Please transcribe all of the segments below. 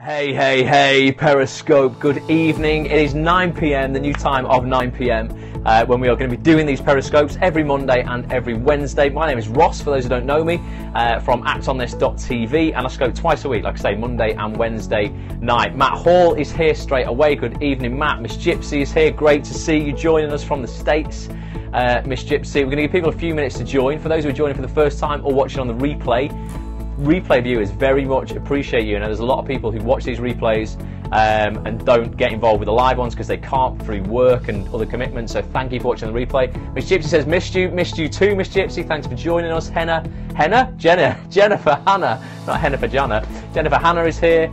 Hey, hey, hey, Periscope, good evening. It is 9 PM, the new time of 9 PM, when we are going to be doing these Periscopes every Monday and every Wednesday. My name is Ross, for those who don't know me, from actonthis.tv, and I scope twice a week, like I say, Monday and Wednesday night. Matt Hall is here straight away. Good evening, Matt. Miss Gypsy is here. Great to see you joining us from the States. Miss Gypsy, we're going to give people a few minutes to join. For those who are joining for the first time or watching on the replay viewers very much appreciate you. And there's a lot of people who watch these replays and don't get involved with the live ones because they can't through work and other commitments. So thank you for watching the replay. Miss Gypsy says missed you too, Miss Gypsy. Thanks for joining us. Jennifer Hannah, not Henna for Jana. Jennifer Hannah is here.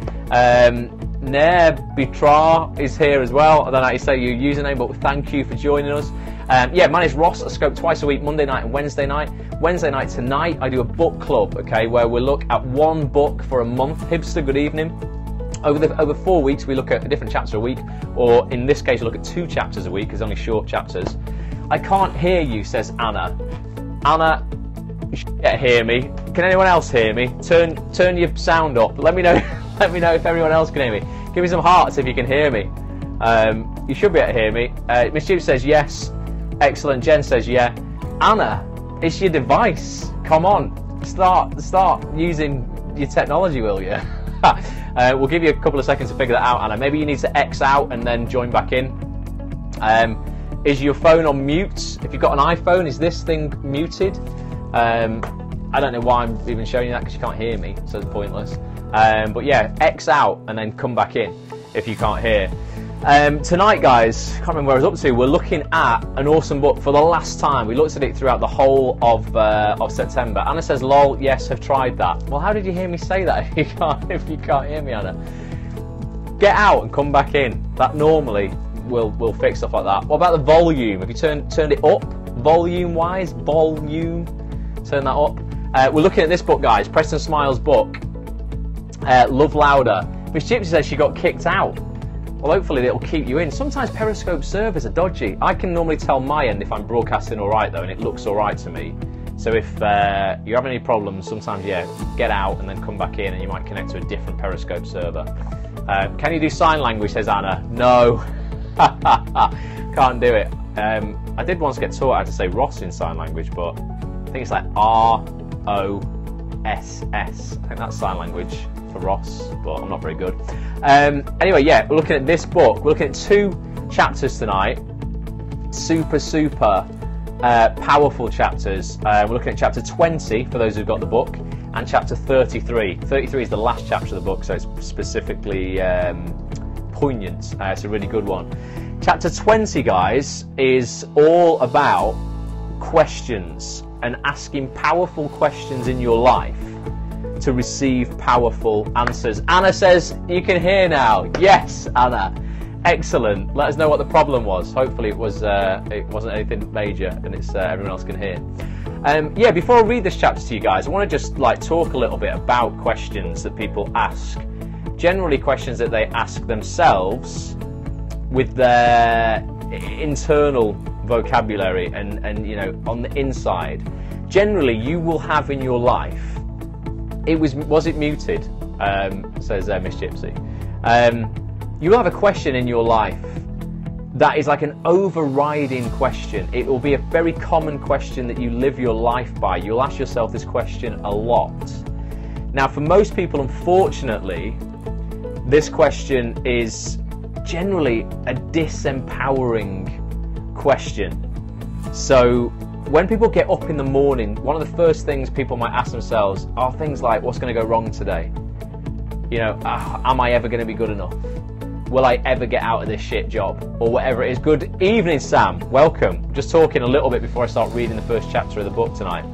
Nair Bitra is here as well. I don't know how you say your username, but thank you for joining us. Yeah, my name's Ross. I scope twice a week, Monday night and Wednesday night. Wednesday night tonight, I do a book club, okay, where we look at one book for a month. Hipster, good evening. Over 4 weeks, we look at a different chapter a week, or in this case, we look at 2 chapters a week, because only short chapters. I can't hear you, says Anna. Anna, you should hear me. Can anyone else hear me? Turn your sound up. Let me know. Let me know if everyone else can hear me. Give me some hearts if you can hear me. You should be able to hear me. Miss Jude says yes. Excellent. Jen says yeah. Anna, it's your device. Come on, start using your technology, will you? We'll give you a couple of seconds to figure that out, Anna. Maybe you need to X out and then join back in. Is your phone on mute? If you've got an iPhone, is this thing muted? I don't know why I'm even showing you that because you can't hear me, so it's pointless. But yeah, X out and then come back in if you can't hear. Tonight, guys, can't remember where I was up to. We're looking at an awesome book for the last time. We looked at it throughout the whole of September. Anna says, "Lol, yes, have tried that." Well, how did you hear me say that if you can't hear me, Anna? Get out and come back in. That normally will fix stuff like that. What about the volume? Have you turned it up, volume-wise? Volume, turn that up. We're looking at this book, guys. Preston Smiles' book, Love Louder. Miss Gypsy says she got kicked out. Well, hopefully it'll keep you in. Sometimes Periscope servers are dodgy. I can normally tell my end if I'm broadcasting all right, though, and it looks all right to me. So if you have any problems, sometimes, yeah, get out and then come back in, and you might connect to a different Periscope server. Can you do sign language, says Anna? No. Can't do it. I did once get taught how to say Ross in sign language, but I think it's like ROSS. I think that's sign language for Ross, but I'm not very good. Anyway, yeah, we're looking at this book. We're looking at 2 chapters tonight. Super powerful chapters. We're looking at chapter 20 for those who've got the book, and chapter 33. 33 is the last chapter of the book, so it's specifically poignant. It's a really good one. Chapter 20, guys, is all about questions and asking powerful questions in your life to receive powerful answers. Anna says you can hear now. Yes, Anna. Excellent. Let us know what the problem was. Hopefully it wasn't anything major, and it's everyone else can hear. Yeah, before I read this chapter to you guys, I want to just talk a little bit about questions that people ask. Generally, questions that they ask themselves with their internal vocabulary and on the inside. Generally, you will have in your life. Was it muted? Says Miss Gypsy. You will have a question in your life that is like an overriding question. It will be a very common question that you live your life by. You'll ask yourself this question a lot. Now, for most people, unfortunately, this question is generally a disempowering question. So when people get up in the morning, one of the first things people might ask themselves are things like, what's going to go wrong today? Am I ever going to be good enough? Will I ever get out of this shit job? Or whatever it is. Good evening, Sam. Welcome. Just talking a little bit before I start reading the first chapter of the book tonight.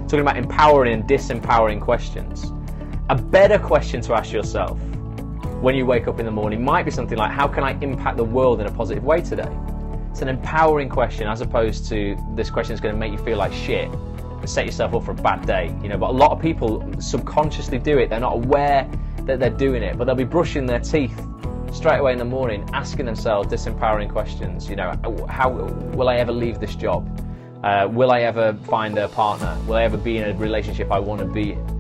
Talking about empowering and disempowering questions. A better question to ask yourself when you wake up in the morning might be something like, how can I impact the world in a positive way today? It's an empowering question, as opposed to this question is going to make you feel like shit and set yourself up for a bad day. But a lot of people subconsciously do it. They're not aware that they're doing it, but they'll be brushing their teeth straight away in the morning, asking themselves disempowering questions. How will I ever leave this job? Will I ever find a partner? Will I ever be in a relationship I want to be in?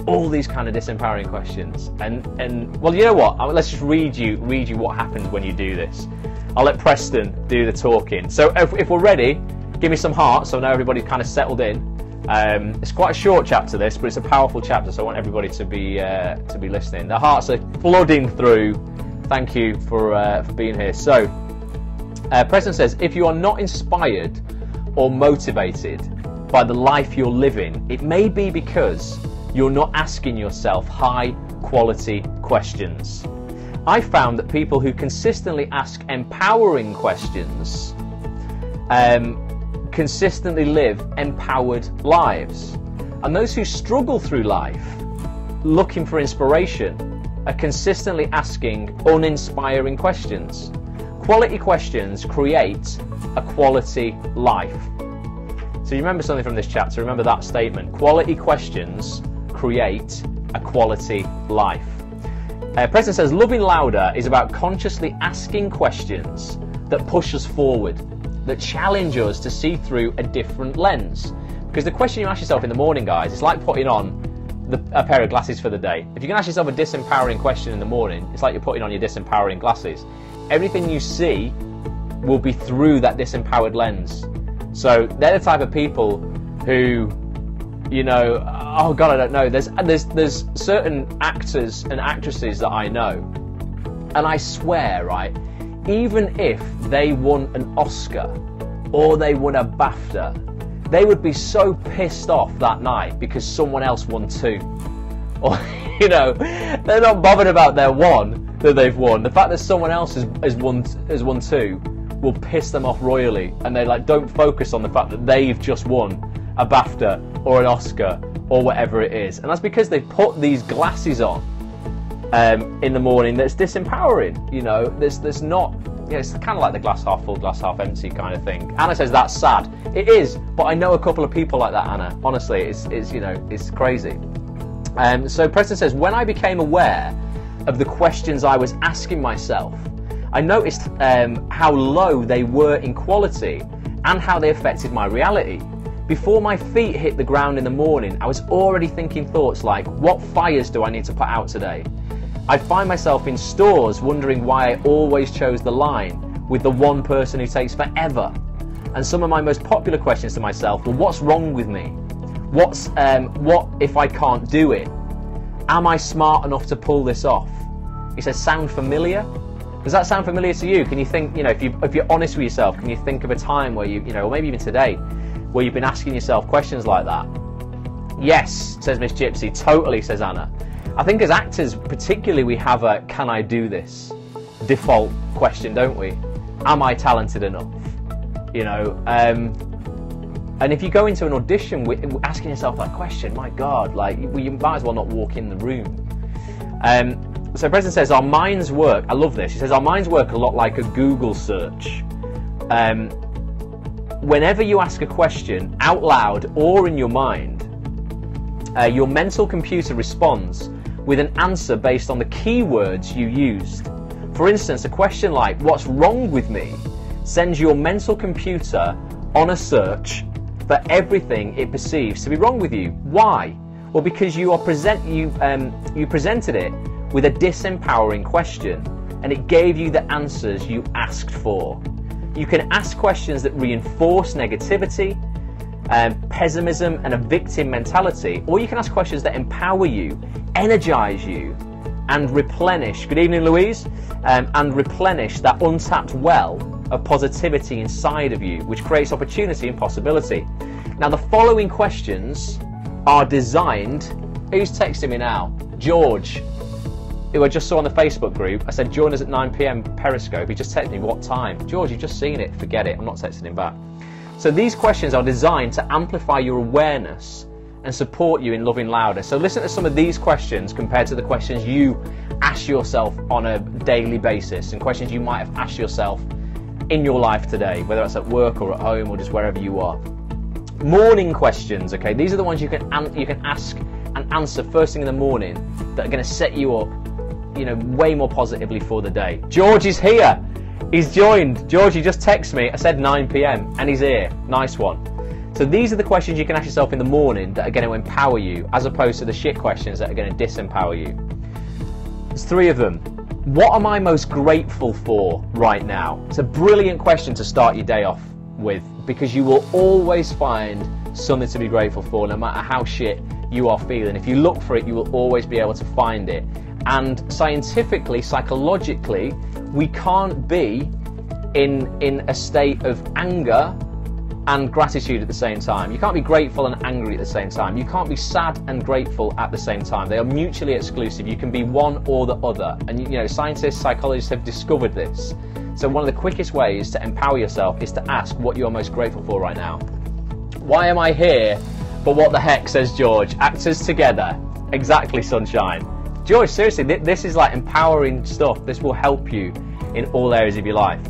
all these kind of disempowering questions. And well, you know what? Let's just read you what happens when you do this. I'll let Preston do the talking. So if we're ready, give me some hearts so I know everybody's kind of settled in. It's quite a short chapter, this, but it's a powerful chapter, so I want everybody to be listening. The hearts are flooding through. Thank you for being here. So Preston says, if you are not inspired or motivated by the life you're living, it may be because you're not asking yourself high quality questions. I found that people who consistently ask empowering questions consistently live empowered lives, and those who struggle through life looking for inspiration are consistently asking uninspiring questions. Quality questions create a quality life. So you remember something from this chapter, remember that statement. Quality questions create a quality life. Preston says, loving louder is about consciously asking questions that push us forward, that challenge us to see through a different lens. Because the question you ask yourself in the morning, guys, it's like putting on a pair of glasses for the day. If you can ask yourself a disempowering question in the morning, it's like you're putting on your disempowering glasses. Everything you see will be through that disempowered lens. So they're the type of people who, you know, oh God, I don't know. There's certain actors and actresses that I know, and I swear, right, even if they won an Oscar or they won a BAFTA, they would be so pissed off that night because someone else won too. Or, you know, they're not bothered about their one that they've won. The fact that someone else has won too will piss them off royally, and they like don't focus on the fact that they've just won a BAFTA or an Oscar or whatever it is. And that's because they've put these glasses on in the morning that's disempowering. You know, there's not, you know, it's kind of like the glass half full, glass half empty kind of thing. Anna says that's sad. It is, but I know a couple of people like that, Anna. Honestly, it's you know, it's crazy. So Preston says, when I became aware of the questions I was asking myself, I noticed how low they were in quality and how they affected my reality. Before my feet hit the ground in the morning, I was already thinking thoughts like, what fires do I need to put out today? I'd find myself in stores wondering why I always chose the line with the one person who takes forever. And some of my most popular questions to myself were, what's wrong with me? What if I can't do it? Am I smart enough to pull this off? He says, sound familiar? Does that sound familiar to you? Can you think, you know, if you're honest with yourself, can you think of a time where you know, or maybe even today, where you've been asking yourself questions like that? Yes, says Miss Gypsy. Totally, says Anna. I think as actors, particularly, we have a "can I do this?" default question, don't we? Am I talented enough? You know, and if you go into an audition with asking yourself that question, my God, like you might as well not walk in the room. So Preston says our minds work. I love this. He says our minds work a lot like a Google search. Whenever you ask a question out loud or in your mind, your mental computer responds with an answer based on the keywords you used. For instance, a question like, what's wrong with me? Sends your mental computer on a search for everything it perceives to be wrong with you. Why? Well, because you presented it with a disempowering question, and it gave you the answers you asked for. You can ask questions that reinforce negativity, pessimism and a victim mentality, or you can ask questions that empower you, energize you, and replenish, good evening Louise, and replenish that untapped well of positivity inside of you, which creates opportunity and possibility. Now the following questions are designed, who's texting me now? George, who I just saw on the Facebook group. I said join us at 9 PM Periscope. He just texted me what time. George, you've just seen it, forget it, I'm not texting him back. So these questions are designed to amplify your awareness and support you in loving louder. So listen to some of these questions compared to the questions you ask yourself on a daily basis and questions you might have asked yourself in your life today, whether it's at work or at home or just wherever you are. Morning questions, okay? These are the ones you can ask and answer first thing in the morning that are going to set you up, you know, way more positively for the day. George is here. He's joined. George, he just texted me. I said 9 PM and he's here. Nice one. So these are the questions you can ask yourself in the morning that are going to empower you, as opposed to the shit questions that are going to disempower you. There's 3 of them. What am I most grateful for right now? It's a brilliant question to start your day off with, because you will always find something to be grateful for, no matter how shit you are feeling. If you look for it, you will always be able to find it. And scientifically, psychologically, we can't be in a state of anger and gratitude at the same time. You can't be grateful and angry at the same time. You can't be sad and grateful at the same time. They are mutually exclusive. You can be one or the other. And you know, scientists, psychologists have discovered this. So one of the quickest ways to empower yourself is to ask what you're most grateful for right now. Why am I here? But what the heck, says George. Actors together. Exactly, sunshine. George, seriously, this is like empowering stuff. This will help you in all areas of your life.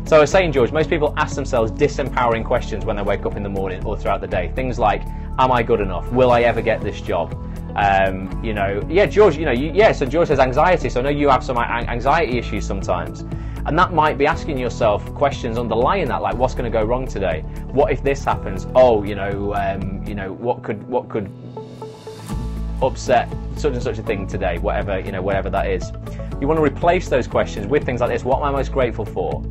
So I was saying, George, most people ask themselves disempowering questions when they wake up in the morning or throughout the day. Things like, am I good enough? Will I ever get this job? You know, yeah, George, you know, so George has anxiety, so I know you have some anxiety issues sometimes. And that might be asking yourself questions underlying that, like, what's going to go wrong today? What if this happens? Oh, you know, what could upset such and such a thing today? Whatever, you know, whatever that is. You want to replace those questions with things like this. What am I most grateful for?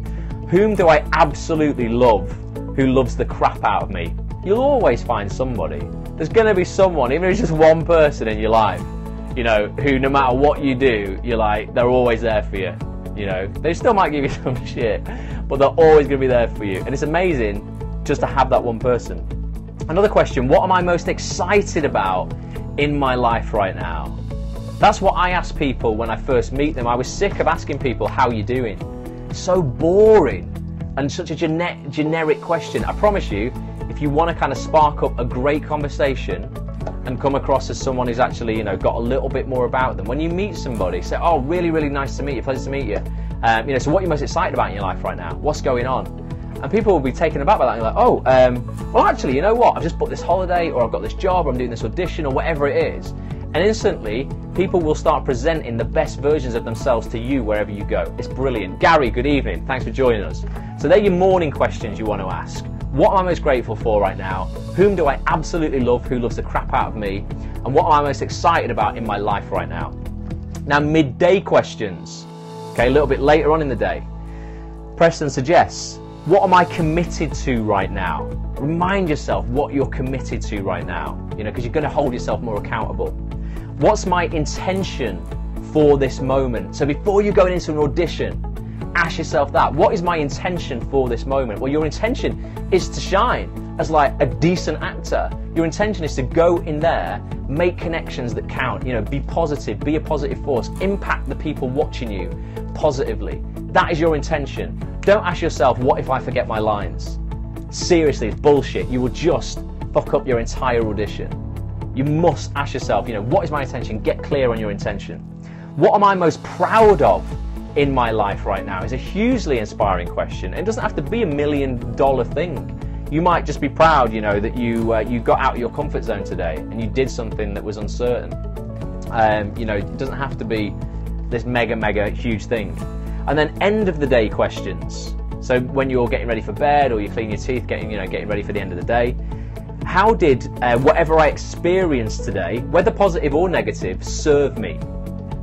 Whom do I absolutely love who loves the crap out of me? You'll always find somebody. There's going to be someone, even if it's just one person in your life, you know, who no matter what you do, you're like, they're always there for you. You know, they still might give you some shit, but they're always going to be there for you. And it's amazing just to have that one person. Another question, what am I most excited about in my life right now? That's what I ask people when I first meet them. I was sick of asking people, how are you doing? So boring and such a generic question. I promise you, if you want to kind of spark up a great conversation and come across as someone who's actually, you know, got a little bit more about them, when you meet somebody, say, oh, really, really nice to meet you, pleasure to meet you. You know, so what are you most excited about in your life right now? What's going on? And people will be taken aback by that and like, oh, well, actually, you know what? I've just booked this holiday, or I've got this job, or I'm doing this audition, or whatever it is. And instantly, people will start presenting the best versions of themselves to you wherever you go. It's brilliant. Gary, good evening. Thanks for joining us. So they're your morning questions you want to ask. What am I most grateful for right now? Whom do I absolutely love who loves the crap out of me? And what am I most excited about in my life right now? Now, midday questions. Okay, a little bit later on in the day. Preston suggests, what am I committed to right now? Remind yourself what you're committed to right now, you know, because you're going to hold yourself more accountable. What's my intention for this moment? So before you go into an audition, ask yourself that. What is my intention for this moment? Well, your intention is to shine as like a decent actor. Your intention is to go in there, make connections that count, you know, be positive, be a positive force, impact the people watching you positively. That is your intention. Don't ask yourself, what if I forget my lines? Seriously, it's bullshit. You will just fuck up your entire audition. You must ask yourself, you know, what is my intention? Get clear on your intention. What am I most proud of in my life right now? Is a hugely inspiring question. It doesn't have to be $1 million thing. You might just be proud, you know, that you got out of your comfort zone today and you did something that was uncertain. You know, it doesn't have to be this mega huge thing. And then end of the day questions. So when you're getting ready for bed or you clean your teeth, getting ready for the end of the day. How did whatever I experienced today, whether positive or negative, serve me?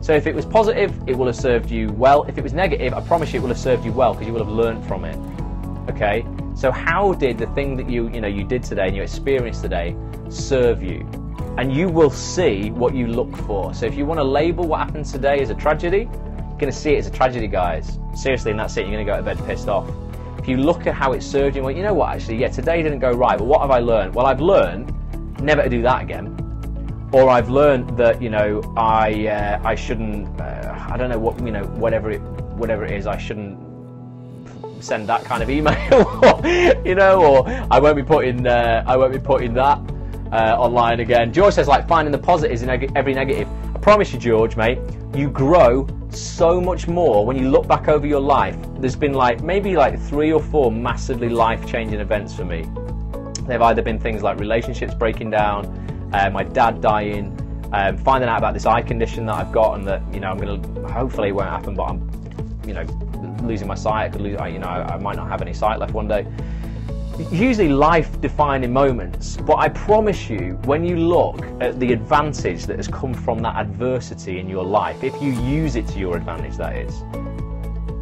So if it was positive, it will have served you well. If it was negative, I promise you it will have served you well because you will have learned from it. Okay? So how did the thing that you did today and you experienced today serve you? And you will see what you look for. So if you want to label what happened today as a tragedy, you're going to see it as a tragedy, guys. Seriously, and that's it. You're going to go to bed pissed off. If you look at how it served you, well, you know what, actually, yeah, today didn't go right, but what have I learned? Well, I've learned never to do that again. Or I've learned that, you know, I shouldn't, I don't know what, you know, whatever it is, I shouldn't send that kind of email, you know, or I won't be putting that online again. George says, like, finding the positives in every negative. I promise you, George, mate, you grow so much more when you look back over your life. There's been maybe 3 or 4 massively life-changing events for me. They've either been things like relationships breaking down, my dad dying, finding out about this eye condition that I've got and that, you know, I'm gonna, hopefully it won't happen, but I'm, you know, losing my sight. I could lose, you know, I might not have any sight left one day. usually life-defining moments, but I promise you, when you look at the advantage that has come from that adversity in your life, if you use it to your advantage, that is,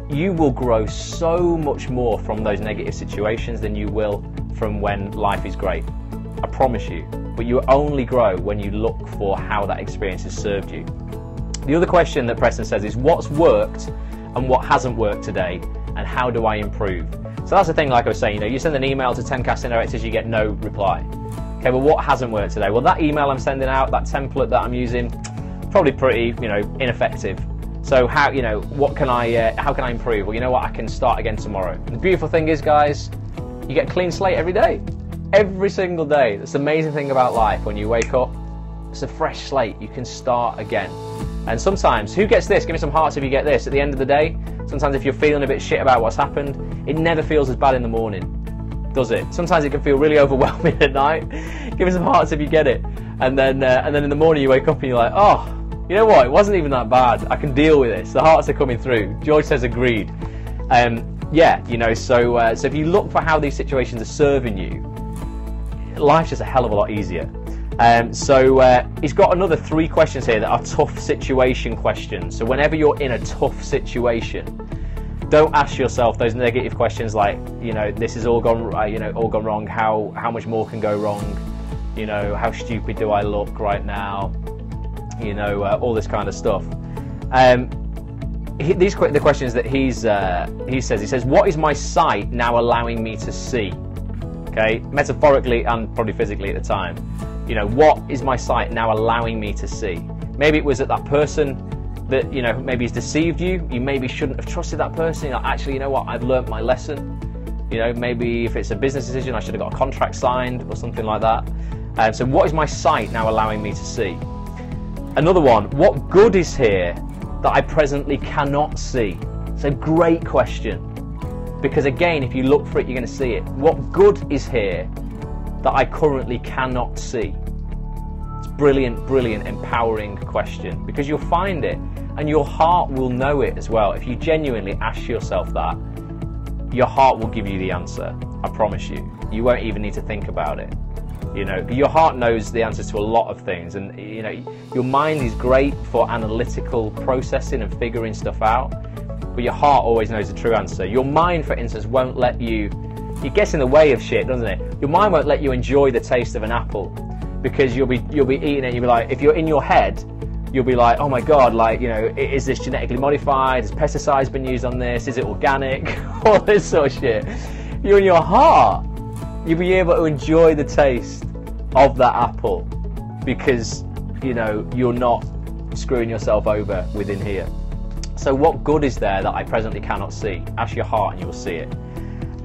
you will grow so much more from those negative situations than you will from when life is great. I promise you. But you only grow when you look for how that experience has served you. The other question that Preston says is, what's worked and what hasn't worked today, and how do I improve? So that's the thing, like I was saying, you send an email to 10 casting directors, you get no reply. Okay, well, what hasn't worked today? Well, that email I'm sending out, that template that I'm using, probably pretty, ineffective. So how, how can I improve? Well, you know what, I can start again tomorrow. And the beautiful thing is, guys, you get a clean slate every day. Every single day. That's the amazing thing about life. When you wake up, it's a fresh slate. You can start again. And sometimes, who gets this? Give me some hearts if you get this. At the end of the day, sometimes if you're feeling a bit shit about what's happened, it never feels as bad in the morning, does it? Sometimes it can feel really overwhelming at night. Give me some hearts if you get it. And then in the morning you wake up and you're like, oh, you know what? It wasn't even that bad. I can deal with this. The hearts are coming through. George says agreed. So if you look for how these situations are serving you, life's just a hell of a lot easier. He's got another 3 questions here that are tough situation questions. So whenever you're in a tough situation, don't ask yourself those negative questions like, this has all gone wrong. How much more can go wrong? How stupid do I look right now? All this kind of stuff. The questions that he says, what is my sight now allowing me to see? Okay, metaphorically and probably physically at the time. What is my sight now allowing me to see? Maybe it was that person that, maybe has deceived you. You maybe shouldn't have trusted that person. Actually, you know what? I've learnt my lesson. Maybe if it's a business decision, I should have got a contract signed or something like that. So what is my sight now allowing me to see? Another one, what good is here that I presently cannot see? It's a great question. Because again, if you look for it, you're going to see it. What good is here that I currently cannot see? It's brilliant, empowering question, because you'll find it and your heart will know it as well. If you genuinely ask yourself that, your heart will give you the answer. I promise you. You won't even need to think about it. Your heart knows the answers to a lot of things, and your mind is great for analytical processing and figuring stuff out, but your heart always knows the true answer. Your mind, for instance, won't let you, it gets in the way of shit, doesn't it? Your mind won't let you enjoy the taste of an apple, because you'll be eating it, you'll be like, if you're in your head, you'll be like, oh my god, is this genetically modified? Has pesticides been used on this? Is it organic? All this sort of shit. You're in your heart, you'll be able to enjoy the taste of that apple, because you're not screwing yourself over within here. So what good is there that I presently cannot see? Ask your heart and you'll see it.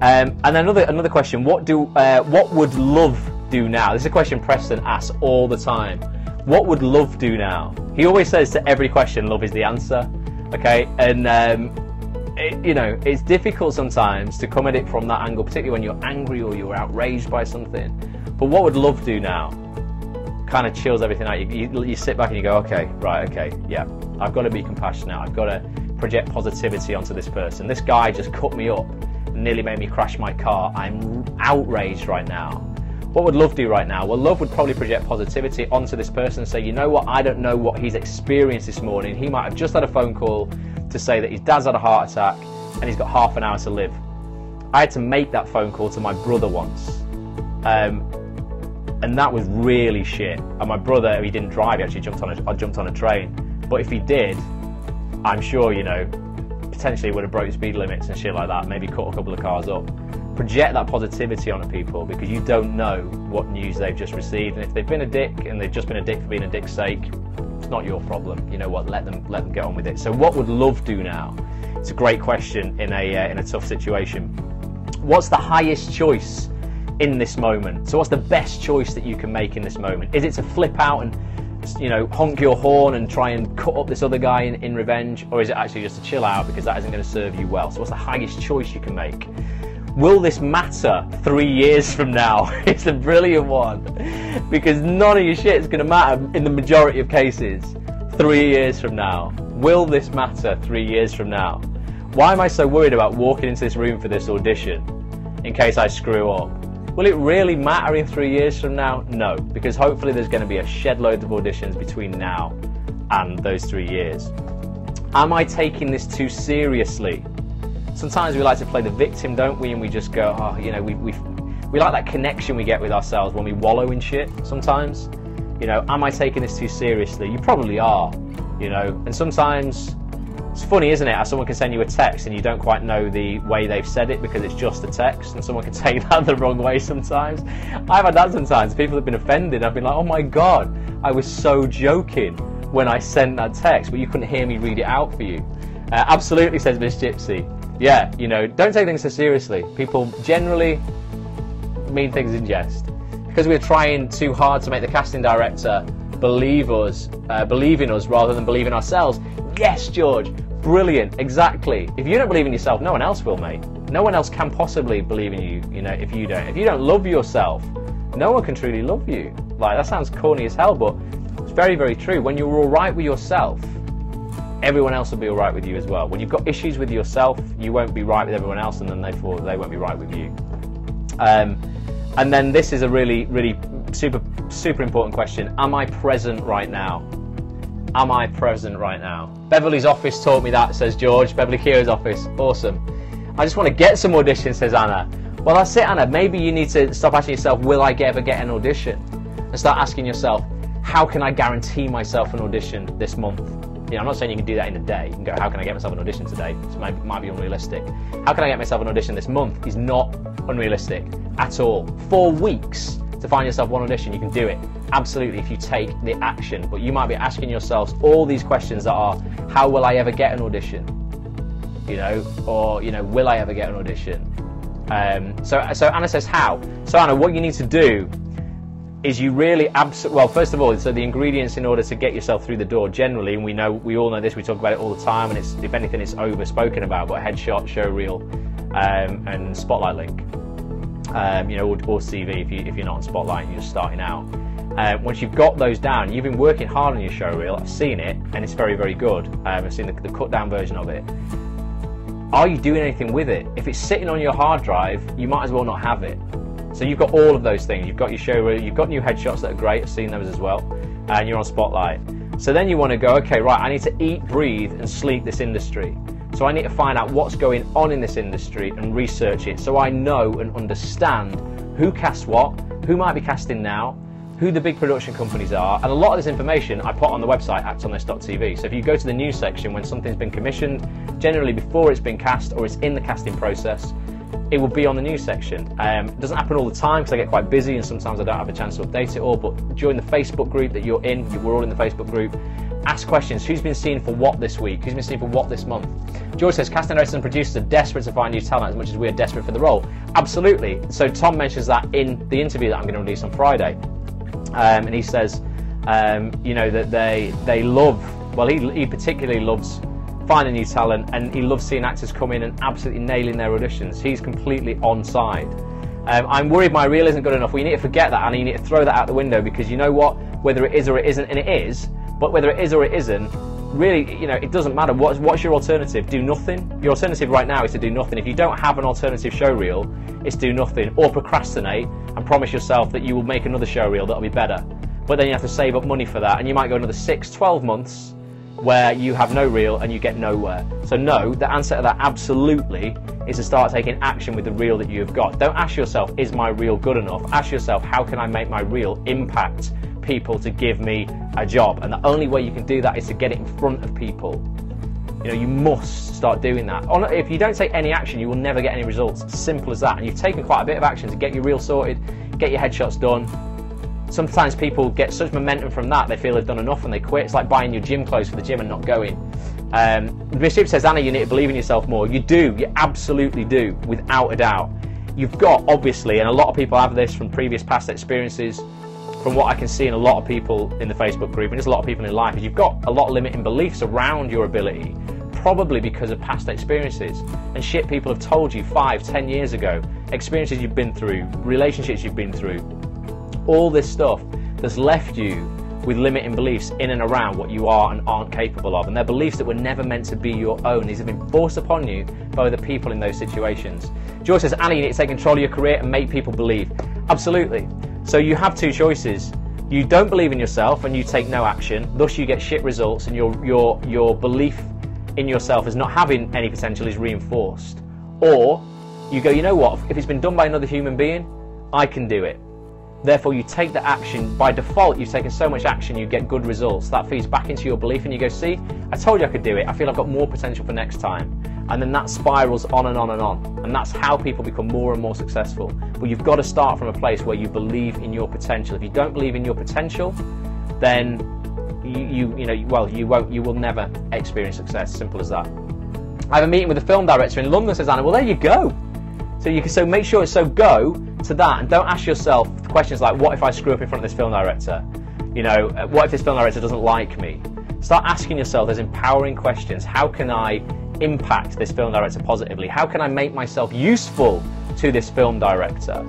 And then another question, what would love do now? This is a question Preston asks all the time. What would love do now? He always says to every question, love is the answer. Okay, and it's difficult sometimes to come at it from that angle, particularly when you're angry or you're outraged by something. But what would love do now? Kind of chills everything out. You sit back and you go, okay, yeah, I've got to be compassionate. I've got to project positivity onto this person. This guy just cut me up and nearly made me crash my car. I'm outraged right now. What would love do right now? Well, love would probably project positivity onto this person and say, you know what, I don't know what he's experienced this morning. He might have just had a phone call to say that his dad's had a heart attack and he's got half an hour to live. I had to make that phone call to my brother once. And that was really shit. And my brother, he didn't drive, he actually jumped on a train. But if he did, I'm sure, potentially would have broke speed limits and shit like that, maybe cut a couple of cars up. Project that positivity onto people, because you don't know what news they've just received. And if they've been a dick and they've just been a dick for being a dick's sake, it's not your problem. You know what, let them get on with it. So what would love do now? It's a great question in a tough situation. What's the highest choice in this moment? So what's the best choice that you can make in this moment? Is it to flip out and honk your horn and try and cut up this other guy in revenge, or is it actually just to chill out because that isn't going to serve you well? So what's the highest choice you can make? Will this matter 3 years from now? It's a brilliant one, because none of your shit is going to matter in the majority of cases 3 years from now. Will this matter 3 years from now? Why am I so worried about walking into this room for this audition in case I screw up. Will it really matter in 3 years from now? No, because hopefully there's going to be a shed load of auditions between now and those 3 years. Am I taking this too seriously? Sometimes we like to play the victim, don't we? And we just go, oh, you know, we like that connection we get with ourselves when we wallow in shit sometimes. You know, am I taking this too seriously? You probably are, you know. And sometimes it's funny, isn't it, how someone can send you a text and you don't quite know the way they've said it because it's just a text, and someone can take that the wrong way sometimes. I've had that sometimes. People have been offended. I've been like, oh my God, I was so joking when I sent that text, but you couldn't hear me read it out for you. Absolutely, says Miss Gypsy. Yeah, you know, don't take things so seriously. People generally mean things in jest. Because we're trying too hard to make the casting director believe in us rather than believe in ourselves. Yes, George, brilliant, exactly. If you don't believe in yourself, no one else will, mate. No one else can possibly believe in you, you know, if you don't. If you don't love yourself, no one can truly love you. Like, that sounds corny as hell, but it's very, very true. When you're all right with yourself, everyone else will be all right with you as well. When you've got issues with yourself, you won't be right with everyone else, and then therefore they won't be right with you. And then this is a really, really super important question. Am I present right now? Am I present right now? Beverly's office taught me that, says George. Beverly Keogh's office. Awesome. I just want to get some auditions, says Anna. Well, that's it, Anna. Maybe you need to stop asking yourself, will I ever get an audition? And start asking yourself, how can I guarantee myself an audition this month? You know, I'm not saying you can do that in a day. You can go, how can I get myself an audition today? It might be unrealistic. How can I get myself an audition this month is not unrealistic at all. 4 weeks to find yourself one audition, you can do it. Absolutely, if you take the action. But you might be asking yourselves all these questions that are, how will I ever get an audition? You know, or, you know, will I ever get an audition? So Anna says, how? So Anna, what you need to do is you really well, first of all, so the ingredients in order to get yourself through the door generally, and we all know this, we talk about it all the time, and it's, if anything, it's over spoken about, but headshot, show reel, and spotlight link, you know, or CV if you're not on Spotlight and you're just starting out. Once you've got those down, you've been working hard on your show reel. I've seen it, and it's very, very good. I've seen the cut down version of it. Are you doing anything with it? If it's sitting on your hard drive, you might as well not have it. So you've got all of those things. You've got your show reel, you've got new headshots that are great, I've seen those as well, and you're on Spotlight. So then you want to go, okay, right, I need to eat, breathe, and sleep this industry. So I need to find out what's going on in this industry and research it, so I know and understand who casts what, who might be casting now, who the big production companies are, and a lot of this information I put on the website, actonthis.tv. So if you go to the news section when something's been commissioned, generally before it's been cast or it's in the casting process, it will be on the news section. It doesn't happen all the time because I get quite busy and sometimes I don't have a chance to update it all, but join the Facebook group that you're in, we're all in the Facebook group, ask questions. Who's been seen for what this week? Who's been seen for what this month? George says, casting directors and producers are desperate to find new talent as much as we are desperate for the role. Absolutely. So Tom mentions that in the interview that I'm going to release on Friday. And he says, you know, that they love, well, he particularly loves finding new talent, and he loves seeing actors come in and absolutely nailing their auditions. He's completely on side. I'm worried my reel isn't good enough. Well, you need to forget that, and you need to throw that out the window, because you know what, whether it is or it isn't, and it is, but whether it is or it isn't, really, you know, it doesn't matter. What's your alternative? Do nothing? Your alternative right now is to do nothing. If you don't have an alternative show reel, it's do nothing, or procrastinate and promise yourself that you will make another show reel that'll be better. But then you have to save up money for that, and you might go another 6-12 months where you have no reel and you get nowhere. So no, the answer to that absolutely is to start taking action with the reel that you've got. Don't ask yourself, is my reel good enough? Ask yourself, how can I make my reel impact people to give me a job? And the only way you can do that is to get it in front of people. You know, you must start doing that. If you don't take any action, you will never get any results. It's simple as that. And you've taken quite a bit of action to get your reel sorted, get your headshots done. Sometimes people get such momentum from that, they feel they've done enough and they quit. It's like buying your gym clothes for the gym and not going. Bishop says, Anna, you need to believe in yourself more. You do, you absolutely do, without a doubt. You've got, obviously, and a lot of people have this from previous past experiences, from what I can see in a lot of people in the Facebook group, and there's a lot of people in life, is you've got a lot of limiting beliefs around your ability, probably because of past experiences and shit people have told you 5-10 years ago, experiences you've been through, relationships you've been through, all this stuff that's left you with limiting beliefs in and around what you are and aren't capable of, and they're beliefs that were never meant to be your own. These have been forced upon you by other people in those situations. George says, Anna, you need to take control of your career and make people believe. Absolutely. So you have two choices. You don't believe in yourself and you take no action, thus you get shit results, and your belief in yourself as not having any potential is reinforced. Or you go, you know what, if it's been done by another human being, I can do it. Therefore you take the action. By default, you've taken so much action, you get good results. That feeds back into your belief and you go, see, I told you I could do it. I feel I've got more potential for next time. And then that spirals on and on and on. And that's how people become more and more successful. But you've got to start from a place where you believe in your potential. If you don't believe in your potential, then you will never experience success. Simple as that. I have a meeting with a film director in London, says Anna. Well, there you go. So make sure it's so go to that, and don't ask yourself questions like, what if I screw up in front of this film director? You know, what if this film director doesn't like me? Start asking yourself those empowering questions. How can I impact this film director positively? How can I make myself useful to this film director?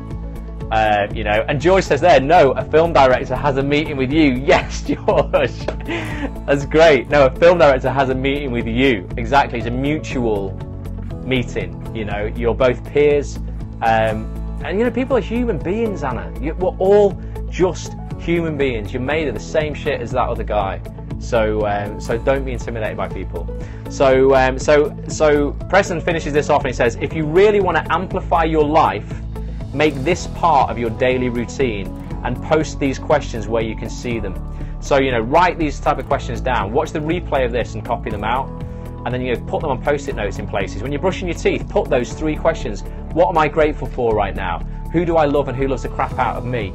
You know, and George says there, no, a film director has a meeting with you. Yes, George. That's great. No, a film director has a meeting with you. Exactly. It's a mutual meeting. You know, you're both peers. And you know, people are human beings, Anna. We're all just human beings. You're made of the same shit as that other guy. So don't be intimidated by people. So Preston finishes this off and he says, if you really want to amplify your life, make this part of your daily routine and post these questions where you can see them. So, you know, write these type of questions down, watch the replay of this and copy them out, and then you put them on post-it notes in places. When you're brushing your teeth, put those 3 questions. What am I grateful for right now? Who do I love and who loves the crap out of me?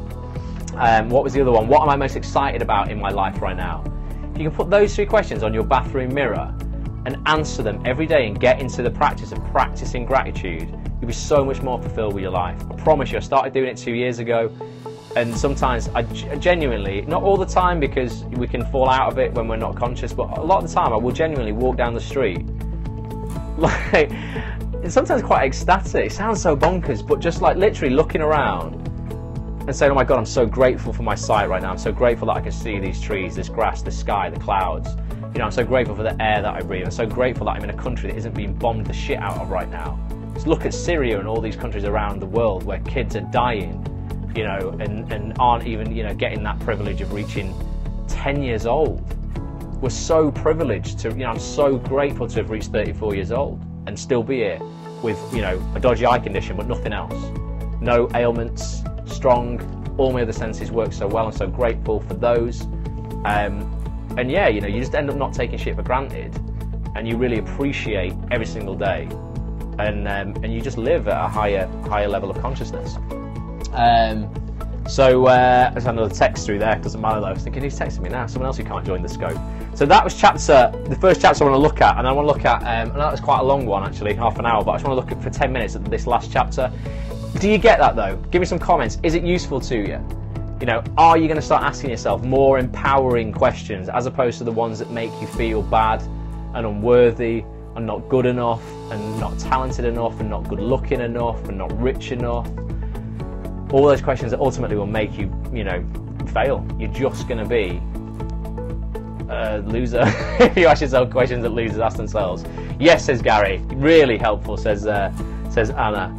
What was the other one? What am I most excited about in my life right now? If you can put those 3 questions on your bathroom mirror and answer them every day and get into the practice of practicing gratitude, you'll be so much more fulfilled with your life. I promise you, I started doing it 2 years ago, and sometimes I genuinely, not all the time because we can fall out of it when we're not conscious, but a lot of the time I will genuinely walk down the street, like, it's sometimes quite ecstatic. It sounds so bonkers, but just like literally looking around and saying, oh my God, I'm so grateful for my sight right now. I'm so grateful that I can see these trees, this grass, the sky, the clouds. You know, I'm so grateful for the air that I breathe. I'm so grateful that I'm in a country that isn't being bombed the shit out of right now. Just look at Syria and all these countries around the world where kids are dying, you know, and aren't even, you know, getting that privilege of reaching 10 years old. We're so privileged to, you know, I'm so grateful to have reached 34 years old and still be here with, you know, a dodgy eye condition, but nothing else. No ailments, strong, all my other senses work so well. I'm so grateful for those. And yeah, you know, you just end up not taking shit for granted, and you really appreciate every single day, and you just live at a higher level of consciousness. There's another text through there. Doesn't matter though. I was thinking, who's texting me now? Someone else who can't join the scope. So that was the first chapter I want to look at, and I want to look at. I know that was quite a long one actually, half an hour, but I just want to look at for 10 minutes at this last chapter. Do you get that though? Give me some comments. Is it useful to you? You know, are you going to start asking yourself more empowering questions as opposed to the ones that make you feel bad and unworthy and not good enough and not talented enough and not good looking enough and not rich enough? All those questions that ultimately will make you, you know, fail. You're just going to be a loser if you ask yourself questions that losers ask themselves. Yes, says Gary. Really helpful, says Anna.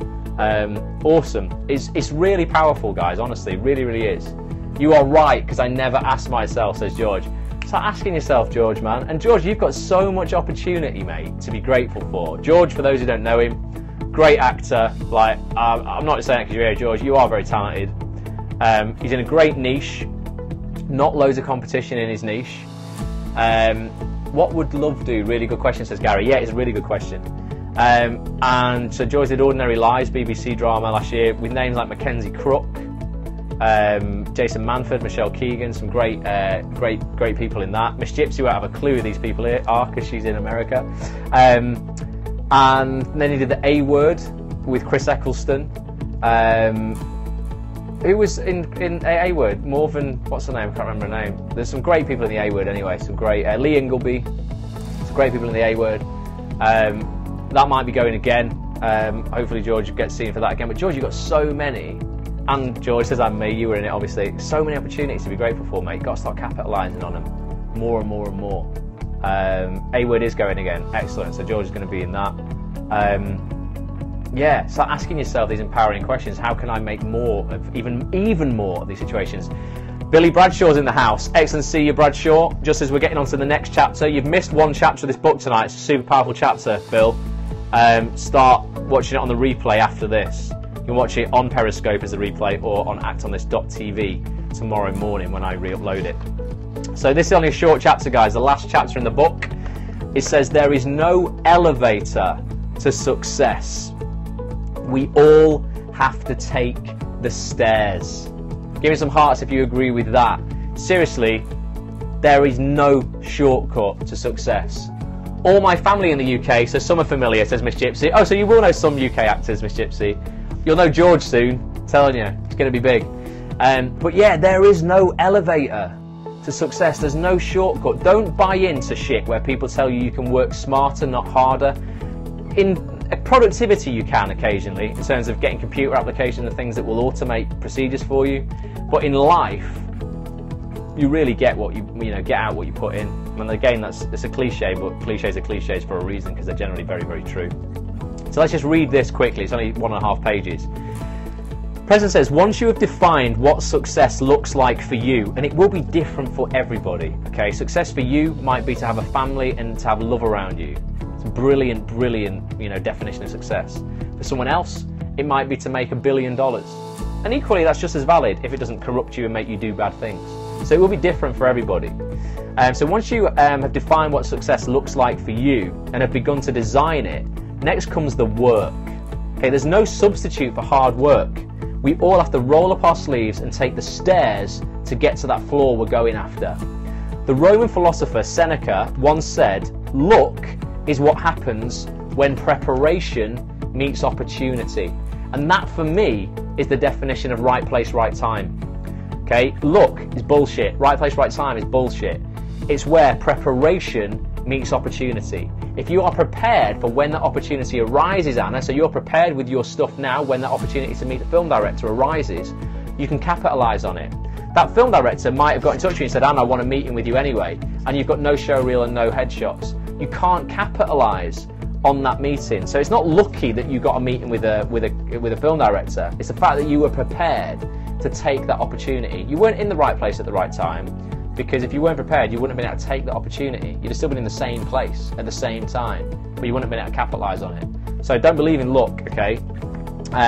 Awesome. It's really powerful, guys, honestly, really, really is. You are right, because I never asked myself, says George. Start asking yourself, George, man. And George, you've got so much opportunity, mate, to be grateful for. George, for those who don't know him, great actor. Like, I'm not just saying it because you're here, George. You are very talented. He's in a great niche. Not loads of competition in his niche. What would love do? Really good question, says Gary. Yeah, it's a really good question. And so George did Ordinary Lives, BBC drama last year, with names like Mackenzie Crook, Jason Manford, Michelle Keegan, some great people in that. Miss Gypsy won't have a clue who these people are because she's in America. And then he did the A Word with Chris Eccleston. Who was in A Word? Morven, what's her name? I can't remember her name. There's some great people in the A Word anyway. Some great Lee Ingleby. Some great people in the A Word. That might be going again. Hopefully George gets seen for that again. But George, you've got so many and George says, and me, you were in it obviously. So many opportunities to be grateful for, mate. You've got to start capitalising on them more and more and more. A-word is going again, excellent, so George is going to be in that. Yeah, start asking yourself these empowering questions. How can I make more of even more of these situations? Billy Bradshaw's in the house. Excellent to see you, Bradshaw. Just as we're getting on to the next chapter, you've missed one chapter of this book tonight. It's a super powerful chapter, Bill. Start watching it on the replay after this. You can watch it on Periscope as a replay or on actonthis.tv tomorrow morning when I re-upload it. So this is only a short chapter, guys. The last chapter in the book, it says there is no elevator to success. We all have to take the stairs. Give me some hearts if you agree with that. Seriously, there is no shortcut to success. All my family in the UK, so some are familiar, says Miss Gypsy. Oh, so you will know some UK actors, Miss Gypsy. You'll know George soon, I'm telling you, it's going to be big. But yeah, there is no elevator to success. There's no shortcut. Don't buy into shit where people tell you you can work smarter, not harder. In productivity you can occasionally, in terms of getting computer applications and things that will automate procedures for you. But in life, you really get what you get out what you put in. And again, it's a cliche, but cliches are cliches for a reason because they're generally very, very true. So let's just read this quickly. It's only 1.5 pages. Preston says, once you have defined what success looks like for you, and it will be different for everybody, okay? Success for you might be to have a family and to have love around you. It's a brilliant, brilliant, definition of success. For someone else, it might be to make $1 billion. And equally, that's just as valid if it doesn't corrupt you and make you do bad things. So it will be different for everybody. So once you have defined what success looks like for you and have begun to design it, next comes the work. Okay, there's no substitute for hard work. We all have to roll up our sleeves and take the stairs to get to that floor we're going after. The Roman philosopher Seneca once said, luck is what happens when preparation meets opportunity. And that, for me, is the definition of right place, right time. Okay, luck is bullshit. Right place, right time is bullshit. It's where preparation meets opportunity. If you are prepared for when that opportunity arises, Anna, so you're prepared with your stuff now when that opportunity to meet the film director arises, you can capitalise on it. That film director might have got in touch with you and said, Anna, I want a meeting with you anyway, and you've got no show reel and no headshots. You can't capitalise on that meeting. So it's not lucky that you got a meeting with a film director. It's the fact that you were prepared to take that opportunity. You weren't in the right place at the right time, because if you weren't prepared, you wouldn't have been able to take the opportunity. You'd have still been in the same place at the same time, but you wouldn't have been able to capitalise on it. So don't believe in luck, okay?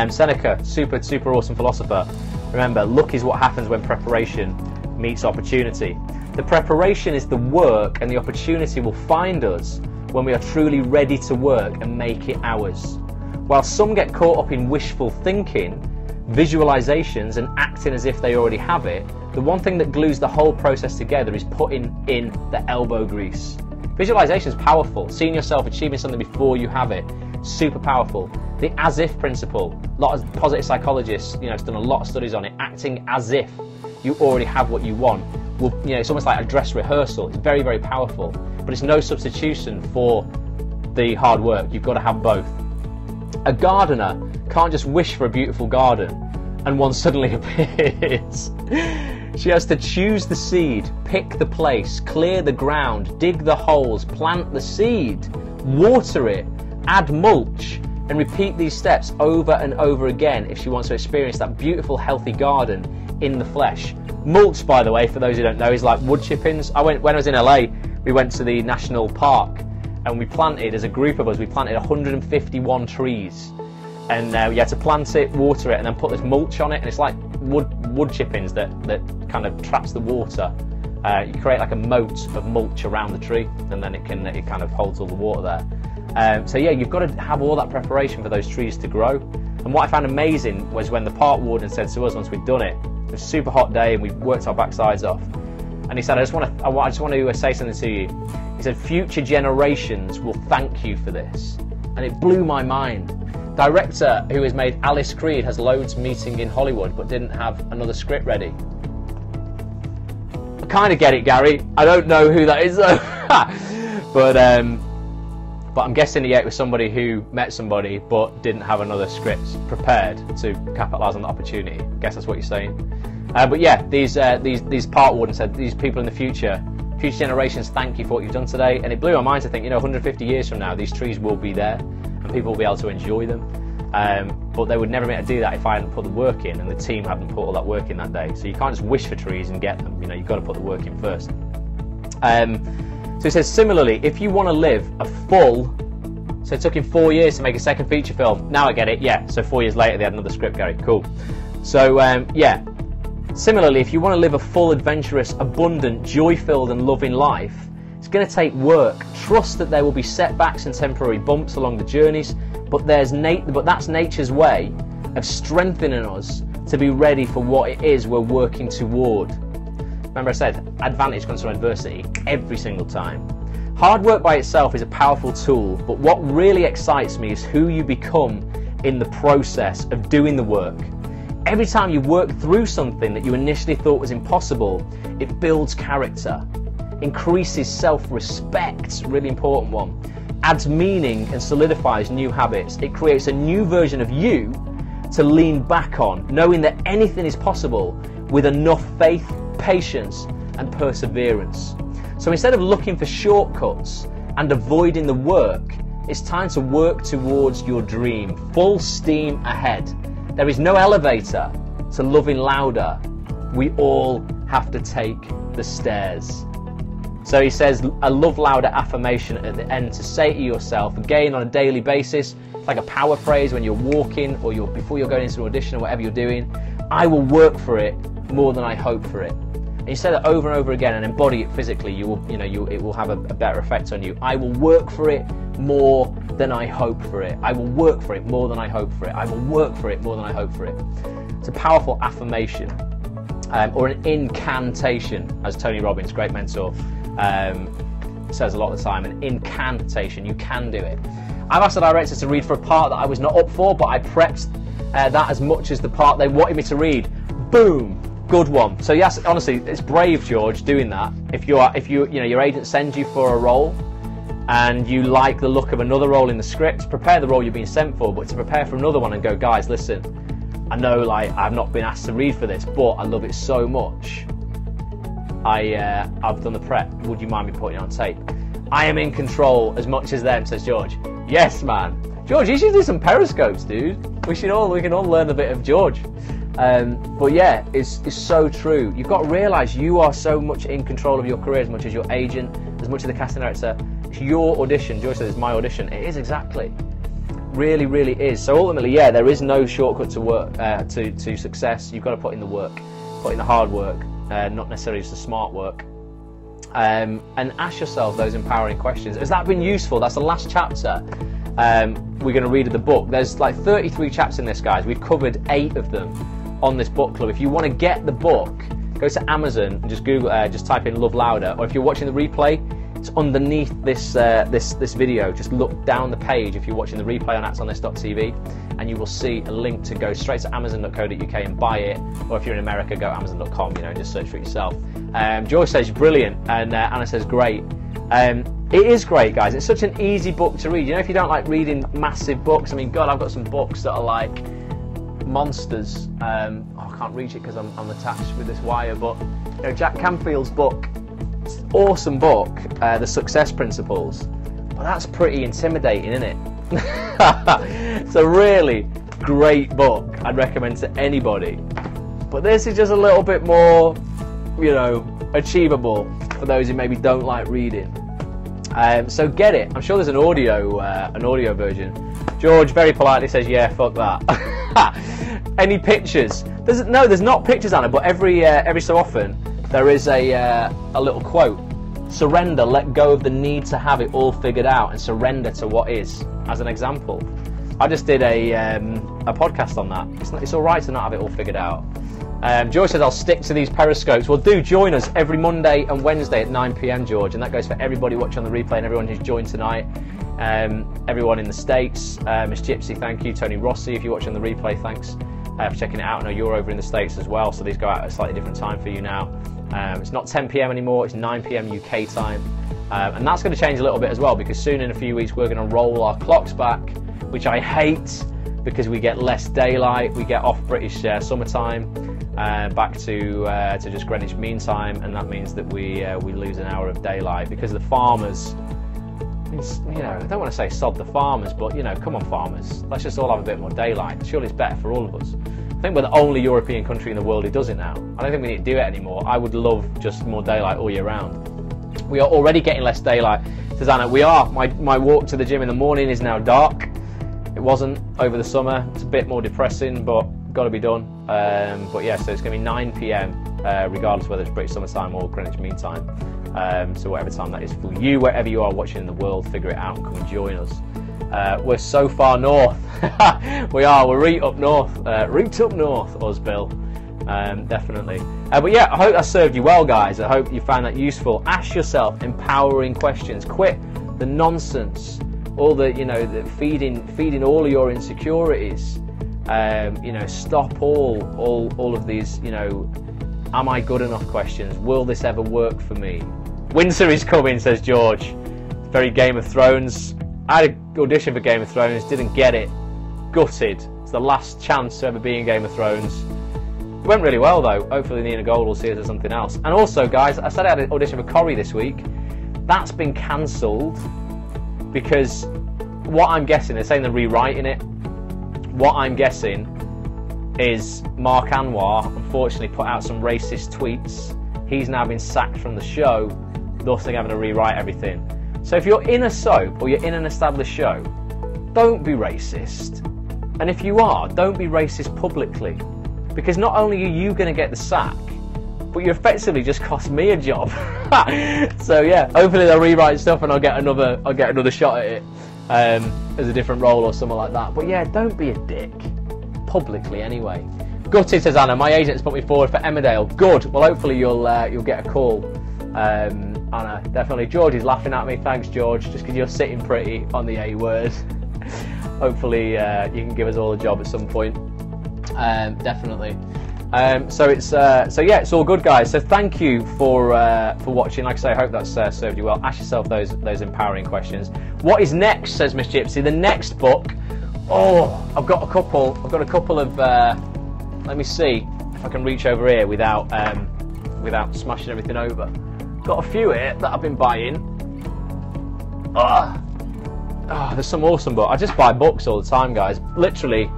Seneca, super awesome philosopher. Remember, luck is what happens when preparation meets opportunity. The preparation is the work, and the opportunity will find us when we are truly ready to work and make it ours. While some get caught up in wishful thinking, visualizations, and acting as if they already have it, the one thing that glues the whole process together is putting in the elbow grease. Visualization is powerful. Seeing yourself achieving something before you have it, super powerful. The as-if principle, a lot of positive psychologists, have done a lot of studies on it. Acting as if you already have what you want. Well, it's almost like a dress rehearsal. It's very, very powerful, but it's no substitution for the hard work. You've got to have both. A gardener can't just wish for a beautiful garden and one suddenly appears. She has to choose the seed, pick the place, clear the ground, dig the holes, plant the seed, water it, add mulch, and repeat these steps over and over again if she wants to experience that beautiful, healthy garden in the flesh. Mulch, by the way, for those who don't know, is like wood chippings. When I was in LA, we went to the national park and we planted, as a group of us, we planted 151 trees. And you had to plant it, water it, and then put this mulch on it, and it's like wood chippings that kind of traps the water. You create like a moat of mulch around the tree, and then it kind of holds all the water there. So yeah, you've got to have all that preparation for those trees to grow. And what I found amazing was when the park warden said to us once we'd done it, it was a super hot day and we worked our backsides off, and he said, I just want to say something to you. He said, future generations will thank you for this. And it blew my mind. Director who has made Alice Creed has loads meeting in Hollywood but didn't have another script ready. I kind of get it, Gary. I don't know who that is though. But But I'm guessing it was somebody who met somebody but didn't have another script prepared to capitalise on the opportunity. I guess that's what you're saying. But yeah, these park wardens said, these people in the future generations thank you for what you've done today. And it blew my mind to think, 150 years from now, these trees will be there and people will be able to enjoy them. But they would never be able to do that if I hadn't put the work in and the team hadn't put all that work in that day. So you can't just wish for trees and get them. You've got to put the work in first. So it says, similarly, if you want to live a full, so it took him 4 years to make a second feature film. Now I get it, yeah. So 4 years later, they had another script, Gary. Cool. So, yeah. Similarly, if you want to live a full, adventurous, abundant, joy-filled and loving life, it's going to take work. Trust that there will be setbacks and temporary bumps along the journeys, but that's nature's way of strengthening us to be ready for what it is we're working toward. Remember I said, advantage comes from adversity every single time. Hard work by itself is a powerful tool, but what really excites me is who you become in the process of doing the work. Every time you work through something that you initially thought was impossible, it builds character, increases self-respect, really important one, adds meaning and solidifies new habits. It creates a new version of you to lean back on, knowing that anything is possible with enough faith, patience and perseverance. So instead of looking for shortcuts and avoiding the work, it's time to work towards your dream, full steam ahead. There is no elevator to loving louder. We all have to take the stairs. So he says a love louder affirmation at the end to say to yourself, again on a daily basis. It's like a power phrase when you're walking or before you're going into an audition or whatever you're doing. I will work for it more than I hope for it. And you say that over and over again and embody it physically. It will have a better effect on you. I will work for it more than I hope for it. I will work for it more than I hope for it. I will work for it more than I hope for it. It's a powerful affirmation, or an incantation, as Tony Robbins, great mentor, says a lot of the time. An incantation. You can do it. I've asked the director to read for a part that I was not up for, but I prepped that as much as the part they wanted me to read. Boom. Good one. So yes, honestly, it's brave, George, doing that. If your agent sends you for a role and you like the look of another role in the script, prepare the role you're being sent for, but to prepare for another one and go, guys, listen, I know I've not been asked to read for this, but I love it so much. I've done the prep. Would you mind me putting it on tape? I am in control as much as them, says George. Yes, man. George, you should do some periscopes, dude. We can all learn a bit of George. But yeah, it's so true. You've got to realise you are so much in control of your career as much as your agent, as much as the casting director. It's your audition. George says it's my audition. It is exactly. Really, really is. So ultimately, yeah, there is no shortcut to work to success. You've got to put in the work, put in the hard work, not necessarily just the smart work. And ask yourself those empowering questions. Has that been useful? That's the last chapter. We're going to read of the book. There's like 33 chapters in this, guys. We've covered 8 of them on this book club. If you want to get the book, go to Amazon and just Google, just type in Love Louder, or if you're watching the replay, it's underneath this video. Just look down the page if you're watching the replay on actsonthis.tv, and you will see a link to go straight to amazon.co.uk and buy it, or if you're in America, go amazon.com, and just search for it yourself. Joy says brilliant, and Anna says great. It is great, guys. It's such an easy book to read. If you don't like reading massive books, I mean, God, I've got some books that are like monsters. I can't reach it because I'm attached with this wire, but Jack Canfield's book, it's an awesome book, The Success Principles, but that's pretty intimidating, isn't it? It's a really great book. I'd recommend to anybody, but this is just a little bit more, achievable for those who maybe don't like reading. So get it. I'm sure there's an audio version. George very politely says, yeah, fuck that. Any pictures? There's not pictures on it, but every so often there is a little quote. Surrender, let go of the need to have it all figured out, and surrender to what is, as an example. I just did a podcast on that. It's all right to not have it all figured out. George says, I'll stick to these periscopes. Well, do join us every Monday and Wednesday at 9 p.m, George, and that goes for everybody watching on the replay and everyone who's joined tonight. Everyone in the States, Miss Gypsy, thank you. Tony Rossi, if you're watching the replay, thanks for checking it out. I know you're over in the States as well, so these go out at a slightly different time for you now. It's not 10 p.m. anymore, it's 9 p.m. UK time. And that's going to change a little bit as well, because soon in a few weeks we're going to roll our clocks back, which I hate, because we get less daylight, we get off British summertime, back to just Greenwich Mean Time, and that means that we lose an hour of daylight because the farmers. You know, I don't want to say sod the farmers, but you know, come on farmers, let's just all have a bit more daylight. Surely it's better for all of us. I think we're the only European country in the world who does it now. I don't think we need to do it anymore. I would love just more daylight all year round. We are already getting less daylight, Susanna. We are. My walk to the gym in the morning is now dark. It wasn't over the summer. It's a bit more depressing, but got to be done. But yeah, so it's going to be 9 p.m. Regardless whether it's British summertime or Greenwich Mean Time. So whatever time that is for you, wherever you are watching in the world, figure it out and come and join us. We're so far north. We are. We're right up north. Root up north, us, Bill. Definitely. But yeah, I hope that served you well, guys. I hope you found that useful. Ask yourself empowering questions. Quit the nonsense. All the, you know, the feeding all of your insecurities. You know, stop all of these, you know, am I good enough questions. Will this ever work for me? Winter is coming, says George. Very Game of Thrones. I had an audition for Game of Thrones, didn't get it. Gutted. It's the last chance to ever be in Game of Thrones. It went really well though. Hopefully Nina Gold will see us as something else. And also, guys, I said I had an audition for Corrie this week. That's been cancelled because what I'm guessing, they're saying they're rewriting it. What I'm guessing is Mark Anwar unfortunately put out some racist tweets. He's now been sacked from the show, thus they're having to rewrite everything. So if you're in a soap or you're in an established show, don't be racist. And if you are, don't be racist publicly. Because not only are you going to get the sack, but you effectively just cost me a job. So yeah, hopefully they'll rewrite stuff and I'll get another shot at it as a different role or something like that. But yeah, don't be a dick. Publicly anyway. Gutted, says Anna. My agent's put me forward for Emmerdale. Good. Well, hopefully you'll get a call. Anna, definitely. George is laughing at me. Thanks, George. Just because you're sitting pretty on the A word. Hopefully you can give us all a job at some point. Definitely. So yeah, it's all good, guys. So thank you for watching. Like I say, I hope that's served you well. Ask yourself those empowering questions. What is next, says Miss Gypsy. The next book. Oh, I've got a couple of. Let me see if I can reach over here without smashing everything over. Got a few here that I've been buying. Oh, there's some awesome books. I just buy books all the time, guys. Literally,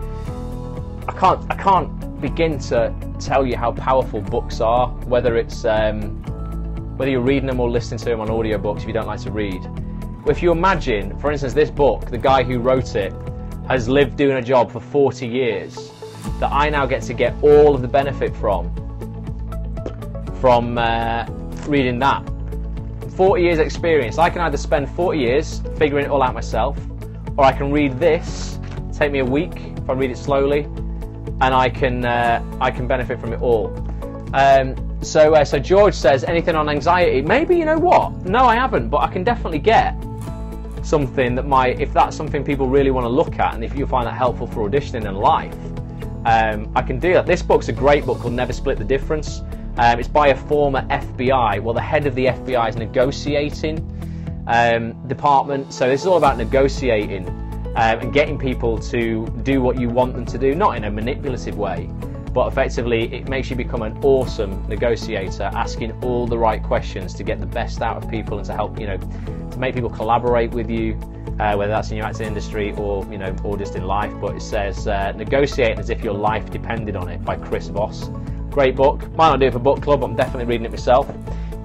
I can't begin to tell you how powerful books are. Whether it's whether you're reading them or listening to them on audiobooks, if you don't like to read. If you imagine, for instance, this book, the guy who wrote it has lived doing a job for 40 years that I now get to get all of the benefit from reading that. 40 years experience. I can either spend 40 years figuring it all out myself, or I can read this, take me a week if I read it slowly, and I can benefit from it all. So George says, anything on anxiety? Maybe, you know what? No, I haven't, but I can definitely get something that if that's something people really want to look at, and if you find that helpful for auditioning in life, I can do that. This book's a great book called Never Split the Difference. It's by a former FBI. Well, the head of the FBI's negotiating department. So this is all about negotiating and getting people to do what you want them to do, not in a manipulative way, but effectively it makes you become an awesome negotiator, asking all the right questions to get the best out of people and to help, to make people collaborate with you, whether that's in your acting industry or, or just in life. But it says Negotiating as if your life depended on it, by Chris Voss. Great book. Might not do it for book club, but I'm definitely reading it myself.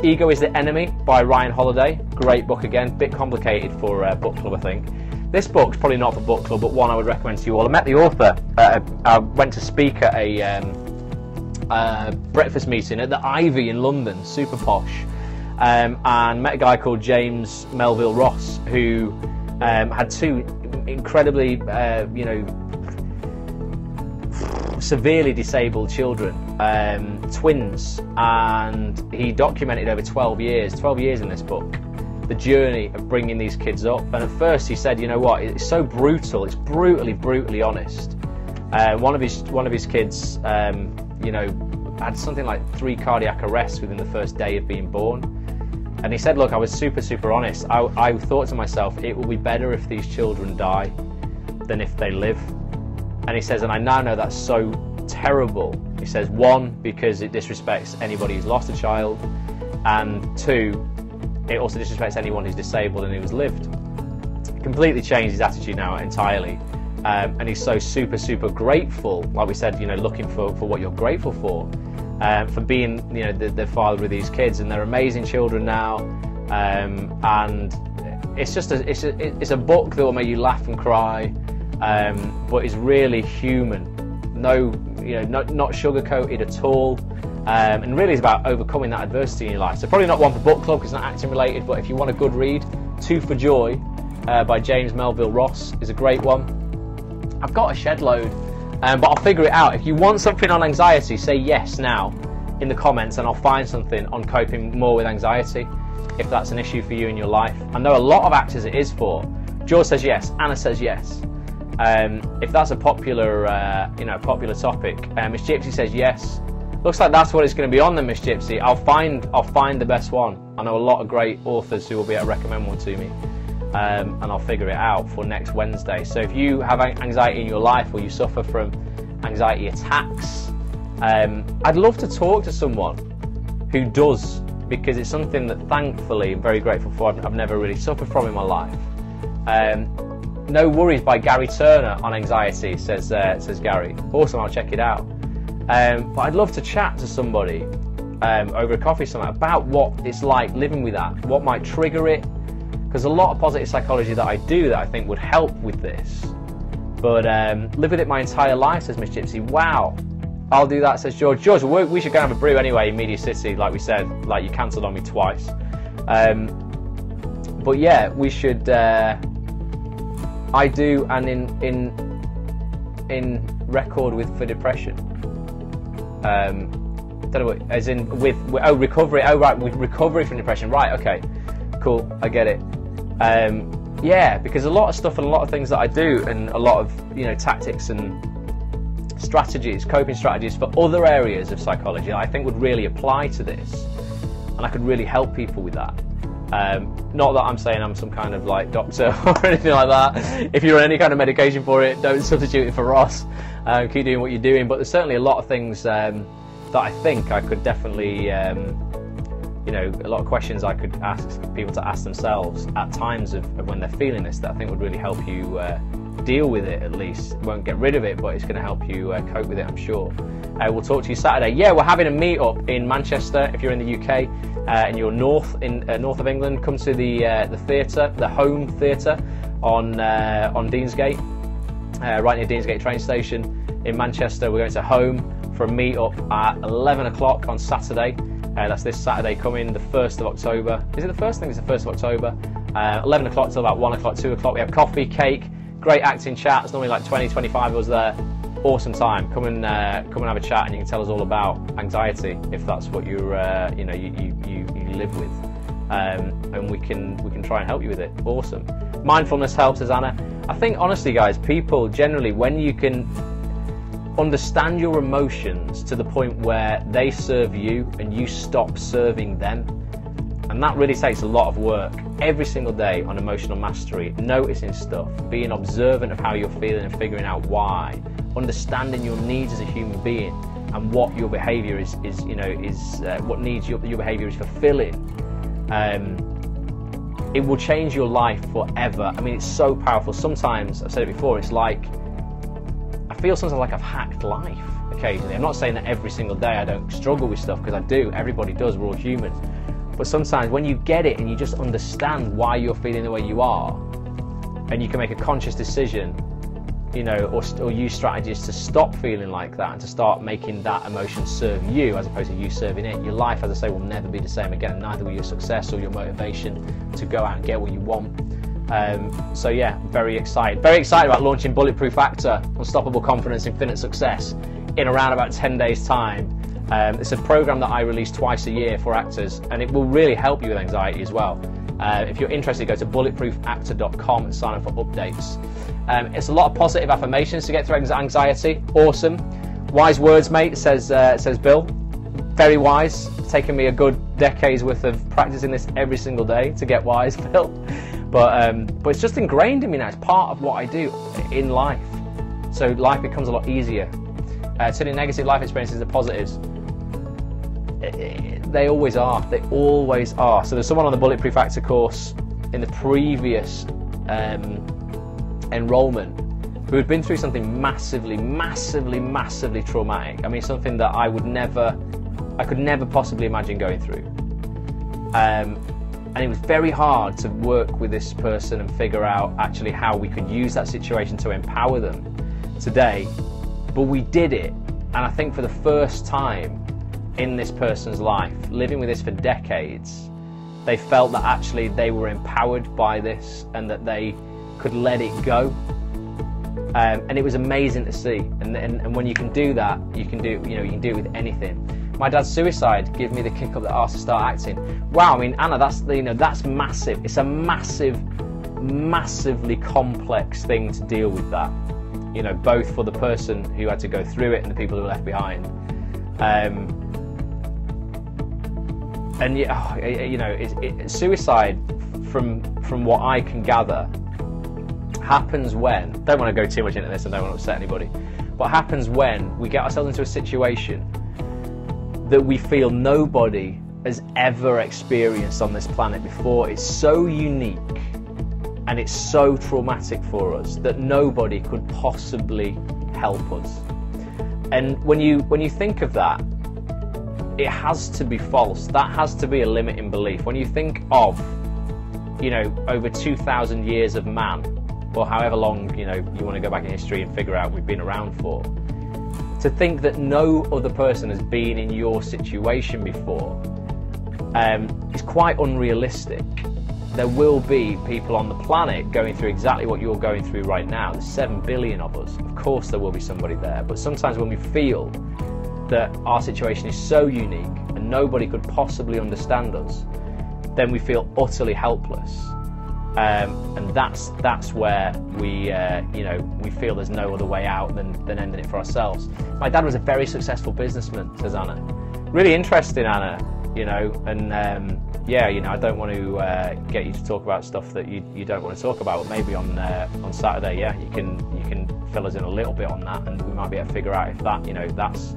Ego is the Enemy by Ryan Holiday. Great book again. Bit complicated for book club, I think. This book's probably not for book club, but one I would recommend to you all. I met the author. I went to speak at a breakfast meeting at the Ivy in London, super posh, and met a guy called James Melville Ross, who had two incredibly, severely disabled children, twins, and he documented over 12 years in this book, the journey of bringing these kids up. And at first he said, you know what, it's so brutal, it's brutally honest. One of his kids, had something like 3 cardiac arrests within the first day of being born. And he said, look, I was super honest. I thought to myself, it will be better if these children die than if they live. And he says, and I now know that's so terrible. He says, one, because it disrespects anybody who's lost a child, and two, it also disrespects anyone who's disabled and who's lived. Completely changed his attitude now entirely. And he's so super grateful, like we said, you know, looking for what you're grateful for being, you know, the father of these kids, and they're amazing children now. And it's just it's a book that will make you laugh and cry, but is really human. No, you know, not sugar-coated at all. And really is about overcoming that adversity in your life. So probably not one for book club because it's not acting related, but if you want a good read, Two for Joy by James Melville Ross is a great one. I've got a shed load, but I'll figure it out. If you want something on anxiety, say yes now in the comments and I'll find something on coping more with anxiety, if that's an issue for you in your life. I know a lot of actors it is for. George says yes, Anna says yes. If that's a popular, popular topic, Miss Gypsy says yes. Looks like that's what it's going to be on then, Miss Gypsy. I'll find the best one. I know a lot of great authors who will be able to recommend one to me, and I'll figure it out for next Wednesday. So if you have anxiety in your life or you suffer from anxiety attacks, I'd love to talk to someone who does, because it's something that thankfully I'm very grateful for. I've never really suffered from in my life. No Worries by Gary Turner on anxiety, says Gary. Awesome, I'll check it out. But I'd love to chat to somebody over a coffee somewhere about what it's like living with that, what might trigger it, because a lot of positive psychology that I do that I think would help with this. But live with it my entire life, says Miss Gypsy. Wow, I'll do that, says George. George, we should go and have a brew anyway in Media City, like we said, like you cancelled on me twice. But yeah, we should. I do, and in record with for depression. Don't know what, as in with recovery. Oh right, with recovery from depression. Right, okay, cool, I get it. Yeah, because a lot of stuff and a lot of things that I do, and a lot of, you know, tactics and strategies, coping strategies for other areas of psychology that I think would really apply to this, and I could really help people with that. Not that I'm saying I'm some kind of like doctor or anything like that. If you're on any kind of medication for it, don't substitute it for Ross. Keep doing what you're doing. But there's certainly a lot of things that I think I could definitely, you know, a lot of questions I could ask people to ask themselves at times of when they're feeling this, that I think would really help you deal with it at least. It won't get rid of it, but it's going to help you cope with it, I'm sure. We'll talk to you Saturday. Yeah, we're having a meet-up in Manchester. If you're in the UK and you're north of England, come to the theatre, the Home Theatre on Deansgate, right near Deansgate train station in Manchester. We're going to Home for a meet-up at 11 o'clock on Saturday. That's this Saturday coming, the 1st of October. Is it the 1st? I think it's the 1st of October. 11 o'clock till about 1 o'clock, 2 o'clock. We have coffee, cake, great acting chat. There's normally like 20, 25 of us there. Awesome time. Come and have a chat, and you can tell us all about anxiety if that's what you live with, and we can try and help you with it. Awesome. Mindfulness helps, says Anna. I think honestly, guys, people generally, when you can understand your emotions to the point where they serve you and you stop serving them, and that really takes a lot of work every single day on emotional mastery, noticing stuff, being observant of how you're feeling and figuring out why, understanding your needs as a human being and what your behaviour is what needs your behaviour is fulfilling. It will change your life forever. I mean, it's so powerful. Sometimes, I've said it before, it's like I feel sometimes like I've hacked life occasionally. I'm not saying that every single day I don't struggle with stuff, because I do. Everybody does. We're all human. But sometimes when you get it and you just understand why you're feeling the way you are, and you can make a conscious decision, you know, or use strategies to stop feeling like that and to start making that emotion serve you as opposed to you serving it, your life, as I say, will never be the same again. Neither will your success or your motivation to go out and get what you want. So yeah, very excited about launching Bulletproof Actor, Unstoppable Confidence, Infinite Success in around about 10 days time. It's a program that I release twice a year for actors, and it will really help you with anxiety as well. If you're interested, go to bulletproofactor.com and sign up for updates. It's a lot of positive affirmations to get through anxiety. Awesome. Wise words, mate, says Bill. Very wise. It's taken me a good decades worth of practicing this every single day to get wise, Phil. But it's just ingrained in me now. It's part of what I do in life. So life becomes a lot easier. Turning negative life experiences into positives. They always are. They always are. So there's someone on the Bulletproof Actor course in the previous enrollment who had been through something massively traumatic. I mean, something that I could never possibly imagine going through. And it was very hard to work with this person and figure out actually how we could use that situation to empower them today. But we did it, and I think for the first time in this person's life, living with this for decades, they felt that actually they were empowered by this and that they could let it go. And it was amazing to see. And when you can do that, you can do it with anything. My dad's suicide gave me the kick up the arse to start acting. Wow, I mean, Anna, that's massive. It's a massively complex thing to deal with that. You know, both for the person who had to go through it and the people who were left behind. And suicide, from what I can gather, happens when, don't want to go too much into this, I don't want to upset anybody, but happens when we get ourselves into a situation that we feel nobody has ever experienced on this planet before. It's so unique and it's so traumatic for us that nobody could possibly help us. And when you think of that, it has to be false. That has to be a limiting belief. When you think of, over 2,000 years of man, or however long, you want to go back in history and figure out we've been around for, to think that no other person has been in your situation before is quite unrealistic. There will be people on the planet going through exactly what you're going through right now. There's 7 billion of us. Of course there will be somebody there. But sometimes when we feel that our situation is so unique and nobody could possibly understand us, then we feel utterly helpless. And that's where we feel there's no other way out than ending it for ourselves. My dad was a very successful businessman, says Anna. Really interesting, Anna. And I don't want to get you to talk about stuff that you don't want to talk about. But maybe on Saturday, you can fill us in a little bit on that, and we might be able to figure out if that that's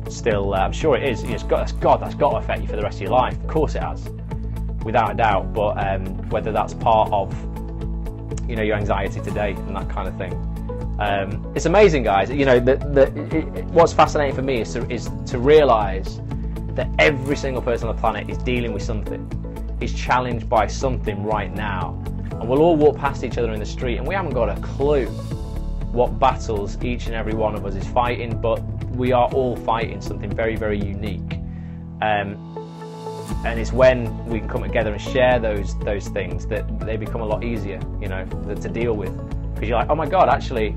still. I'm sure it is. That's got to affect you for the rest of your life. Of course it has, without a doubt. But whether that's part of your anxiety today and that kind of thing. It's amazing, guys. What's fascinating for me is to realise that every single person on the planet is dealing with something, is challenged by something right now, and we'll all walk past each other in the street and we haven't got a clue what battles each and every one of us is fighting, but we are all fighting something very, very unique. And it's when we can come together and share those things that they become a lot easier, to deal with. Because you're like, oh my God, actually,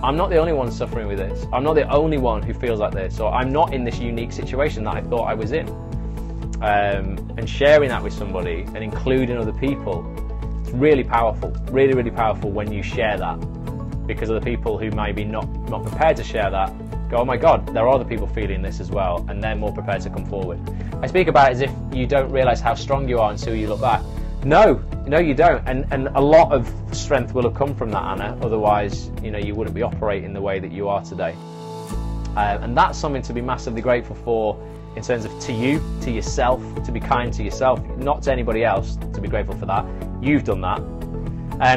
I'm not the only one suffering with this. I'm not the only one who feels like this, or I'm not in this unique situation that I thought I was in. And sharing that with somebody and including other people, it's really powerful, really, really powerful when you share that, because other people who maybe not prepared to share that go, oh my God, there are other people feeling this as well, and they're more prepared to come forward. I speak about it as if you don't realise how strong you are until you look back. No, you don't, and a lot of strength will have come from that, Anna. Otherwise, you wouldn't be operating the way that you are today. And that's something to be massively grateful for, in terms of to yourself, to be kind to yourself, not to anybody else. To be grateful for that. You've done that.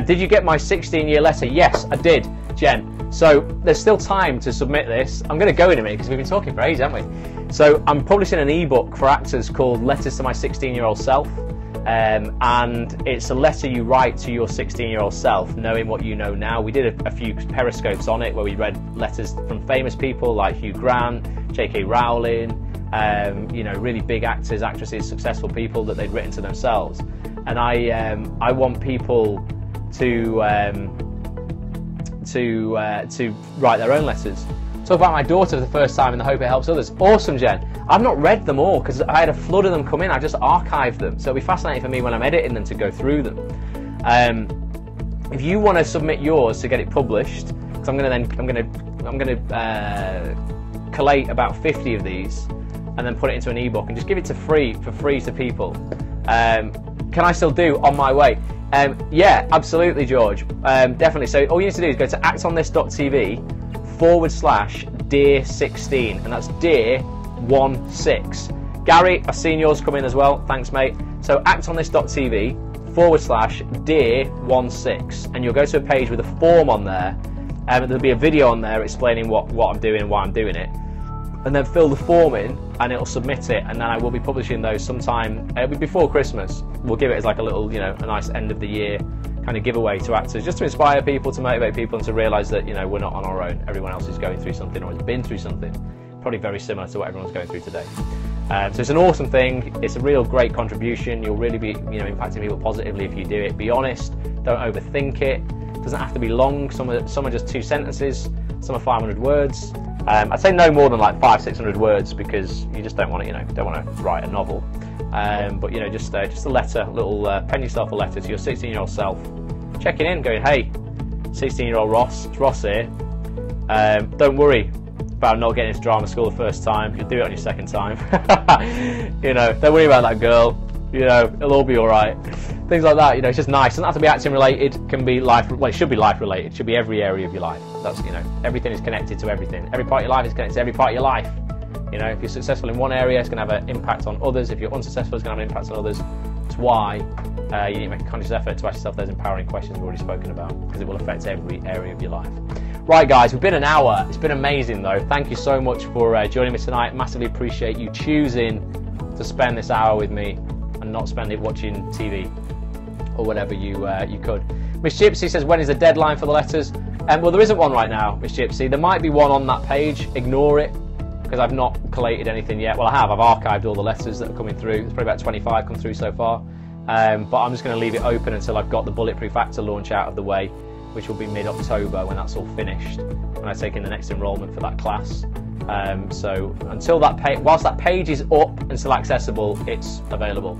Did you get my 16-year letter? Yes, I did, Jen. So there's still time to submit this. I'm going to go in a minute because we've been talking for ages, haven't we? So I'm publishing an ebook for actors called Letters to My 16-Year-Old Self. And it's a letter you write to your 16-year-old self, knowing what you know now. We did a few periscopes on it where we read letters from famous people like Hugh Grant, J.K. Rowling, really big actors, actresses, successful people that they'd written to themselves. And I want people to write their own letters. Talk about my daughter for the first time in the hope it helps others. Awesome, Jen. I've not read them all because I had a flood of them come in. I just archived them, so it'll be fascinating for me when I'm editing them to go through them. If you want to submit yours to get it published, because I'm going to collate about 50 of these, and then put it into an ebook and just give it for free to people. Can I still do On My Way? Yeah, absolutely, George. Definitely. So all you need to do is go to actonthis.tv/dear16, and that's dear16. Gary, I've seen yours come in as well. Thanks, mate. So actonthis.tv/dear16, and you'll go to a page with a form on there, and there'll be a video on there explaining what I'm doing and why I'm doing it. And then fill the form in, and it'll submit it, and then I will be publishing those sometime before Christmas. We'll give it as like a little, a nice end of the year kind of giveaway to actors, just to inspire people, to motivate people, and to realise that we're not on our own. Everyone else is going through something or has been through something, probably very similar to what everyone's going through today. So it's an awesome thing. It's a real great contribution. You'll really be impacting people positively if you do it. Be honest. Don't overthink it. It doesn't have to be long. Some are just 2 sentences. Some are 500 words. I'd say no more than like 500-600 words, because you just don't want to, don't want to write a novel. But just a letter, pen yourself a letter to your 16-year-old self, checking in, going, hey, 16-year-old Ross, it's Ross here. Don't worry about not getting into drama school the first time. You'll do it on your second time. Don't worry about that girl. It'll all be all right. Things like that. It's just nice. It doesn't have to be acting related. It can be life. Well, it should be life related. It should be every area of your life. That's everything is connected to everything. Every part of your life is connected to every part of your life. If you're successful in one area, it's going to have an impact on others. If you're unsuccessful, it's going to have an impact on others. That's why you need to make a conscious effort to ask yourself those empowering questions we've already spoken about, because it will affect every area of your life. Right, guys, we've been an hour. It's been amazing, though. Thank you so much for joining me tonight. Massively appreciate you choosing to spend this hour with me and not spend it watching TV or whatever you could. Miss Gypsy says, when is the deadline for the letters? Well, there isn't one right now, Miss Gypsy. There might be one on that page. Ignore it, because I've not collated anything yet. Well, I have. I've archived all the letters that are coming through. There's probably about 25 come through so far. But I'm just going to leave it open until I've got the Bulletproof Actor launch out of the way, which will be mid-October when that's all finished, when I take in the next enrolment for that class. So until that whilst that page is up and still accessible, it's available.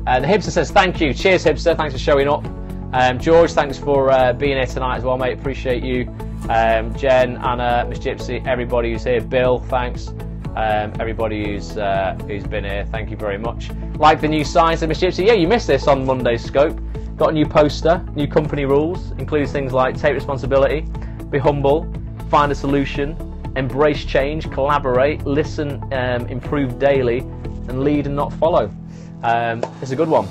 The Hipster says, thank you. Cheers, Hipster. Thanks for showing up. George, thanks for being here tonight as well, mate. Appreciate you. Jen, Anna, Miss Gypsy, everybody who's here. Bill, thanks. Everybody who's been here, thank you very much. Like the new sign, said Miss Gypsy. Yeah, you missed this on Monday's Scope. Got a new poster, new company rules, includes things like take responsibility, be humble, find a solution, embrace change, collaborate, listen, improve daily, and lead and not follow. It's a good one.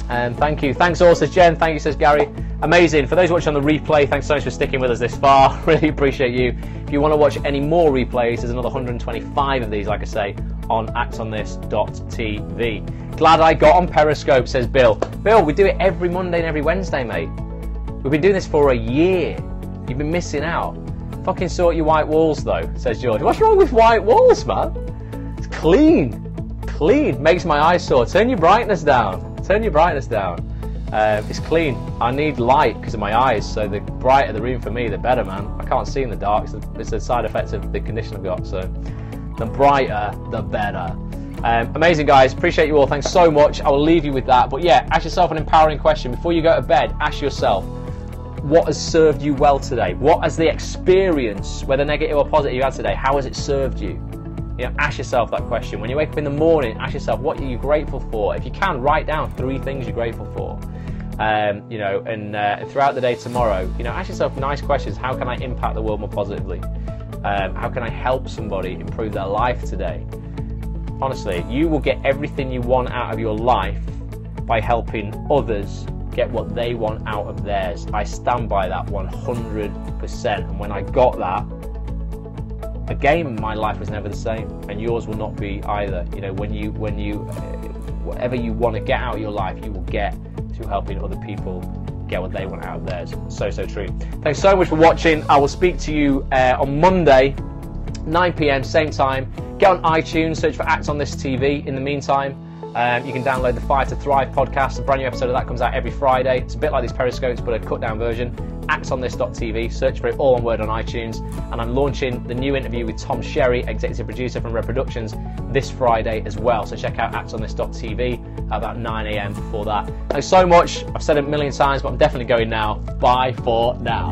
Thank you. Thanks all, says Jen. Thank you, says Gary. Amazing. For those watching on the replay, thanks so much for sticking with us this far. Really appreciate you. If you want to watch any more replays, there's another 125 of these, like I say, on actonthis.tv. Glad I got on Periscope, says Bill. Bill, we do it every Monday and every Wednesday, mate. We've been doing this for a year. You've been missing out. Fucking sort your white walls, though, says George. What's wrong with white walls, man? It's clean. Clean. Makes my eyes sore. Turn your brightness down. Turn your brightness down. It's clean. I need light because of my eyes, so the brighter the room for me, the better, man. I can't see in the dark. It's a side effect of the condition I've got, so the brighter, the better. Amazing, guys. Appreciate you all. Thanks so much. I will leave you with that. But yeah, ask yourself an empowering question. Before you go to bed, ask yourself, what has served you well today? What has the experience, whether negative or positive, you had today, how has it served you? Ask yourself that question. When you wake up in the morning, ask yourself, what are you grateful for? If you can, write down 3 things you're grateful for. And throughout the day tomorrow, ask yourself nice questions. How can I impact the world more positively? How can I help somebody improve their life today? Honestly, you will get everything you want out of your life by helping others get what they want out of theirs. I stand by that 100%. And when I got that, again, my life was never the same, and yours will not be either. When you whatever you want to get out of your life, you will get to helping other people get what they want out of theirs. So true. Thanks so much for watching. I will speak to you on Monday, 9 PM, same time. Get on iTunes, search for Act on This TV. In the meantime, you can download the Fire to Thrive podcast. A brand new episode of that comes out every Friday. It's a bit like these Periscopes, but a cut down version. actonthis.tv, search for it all one word on iTunes. And I'm launching the new interview with Tom Sherry, executive producer from Red Productions, this Friday as well. So check out actonthis.tv at about 9 AM before that. Thanks so much. I've said it a million times, but I'm definitely going now. Bye for now.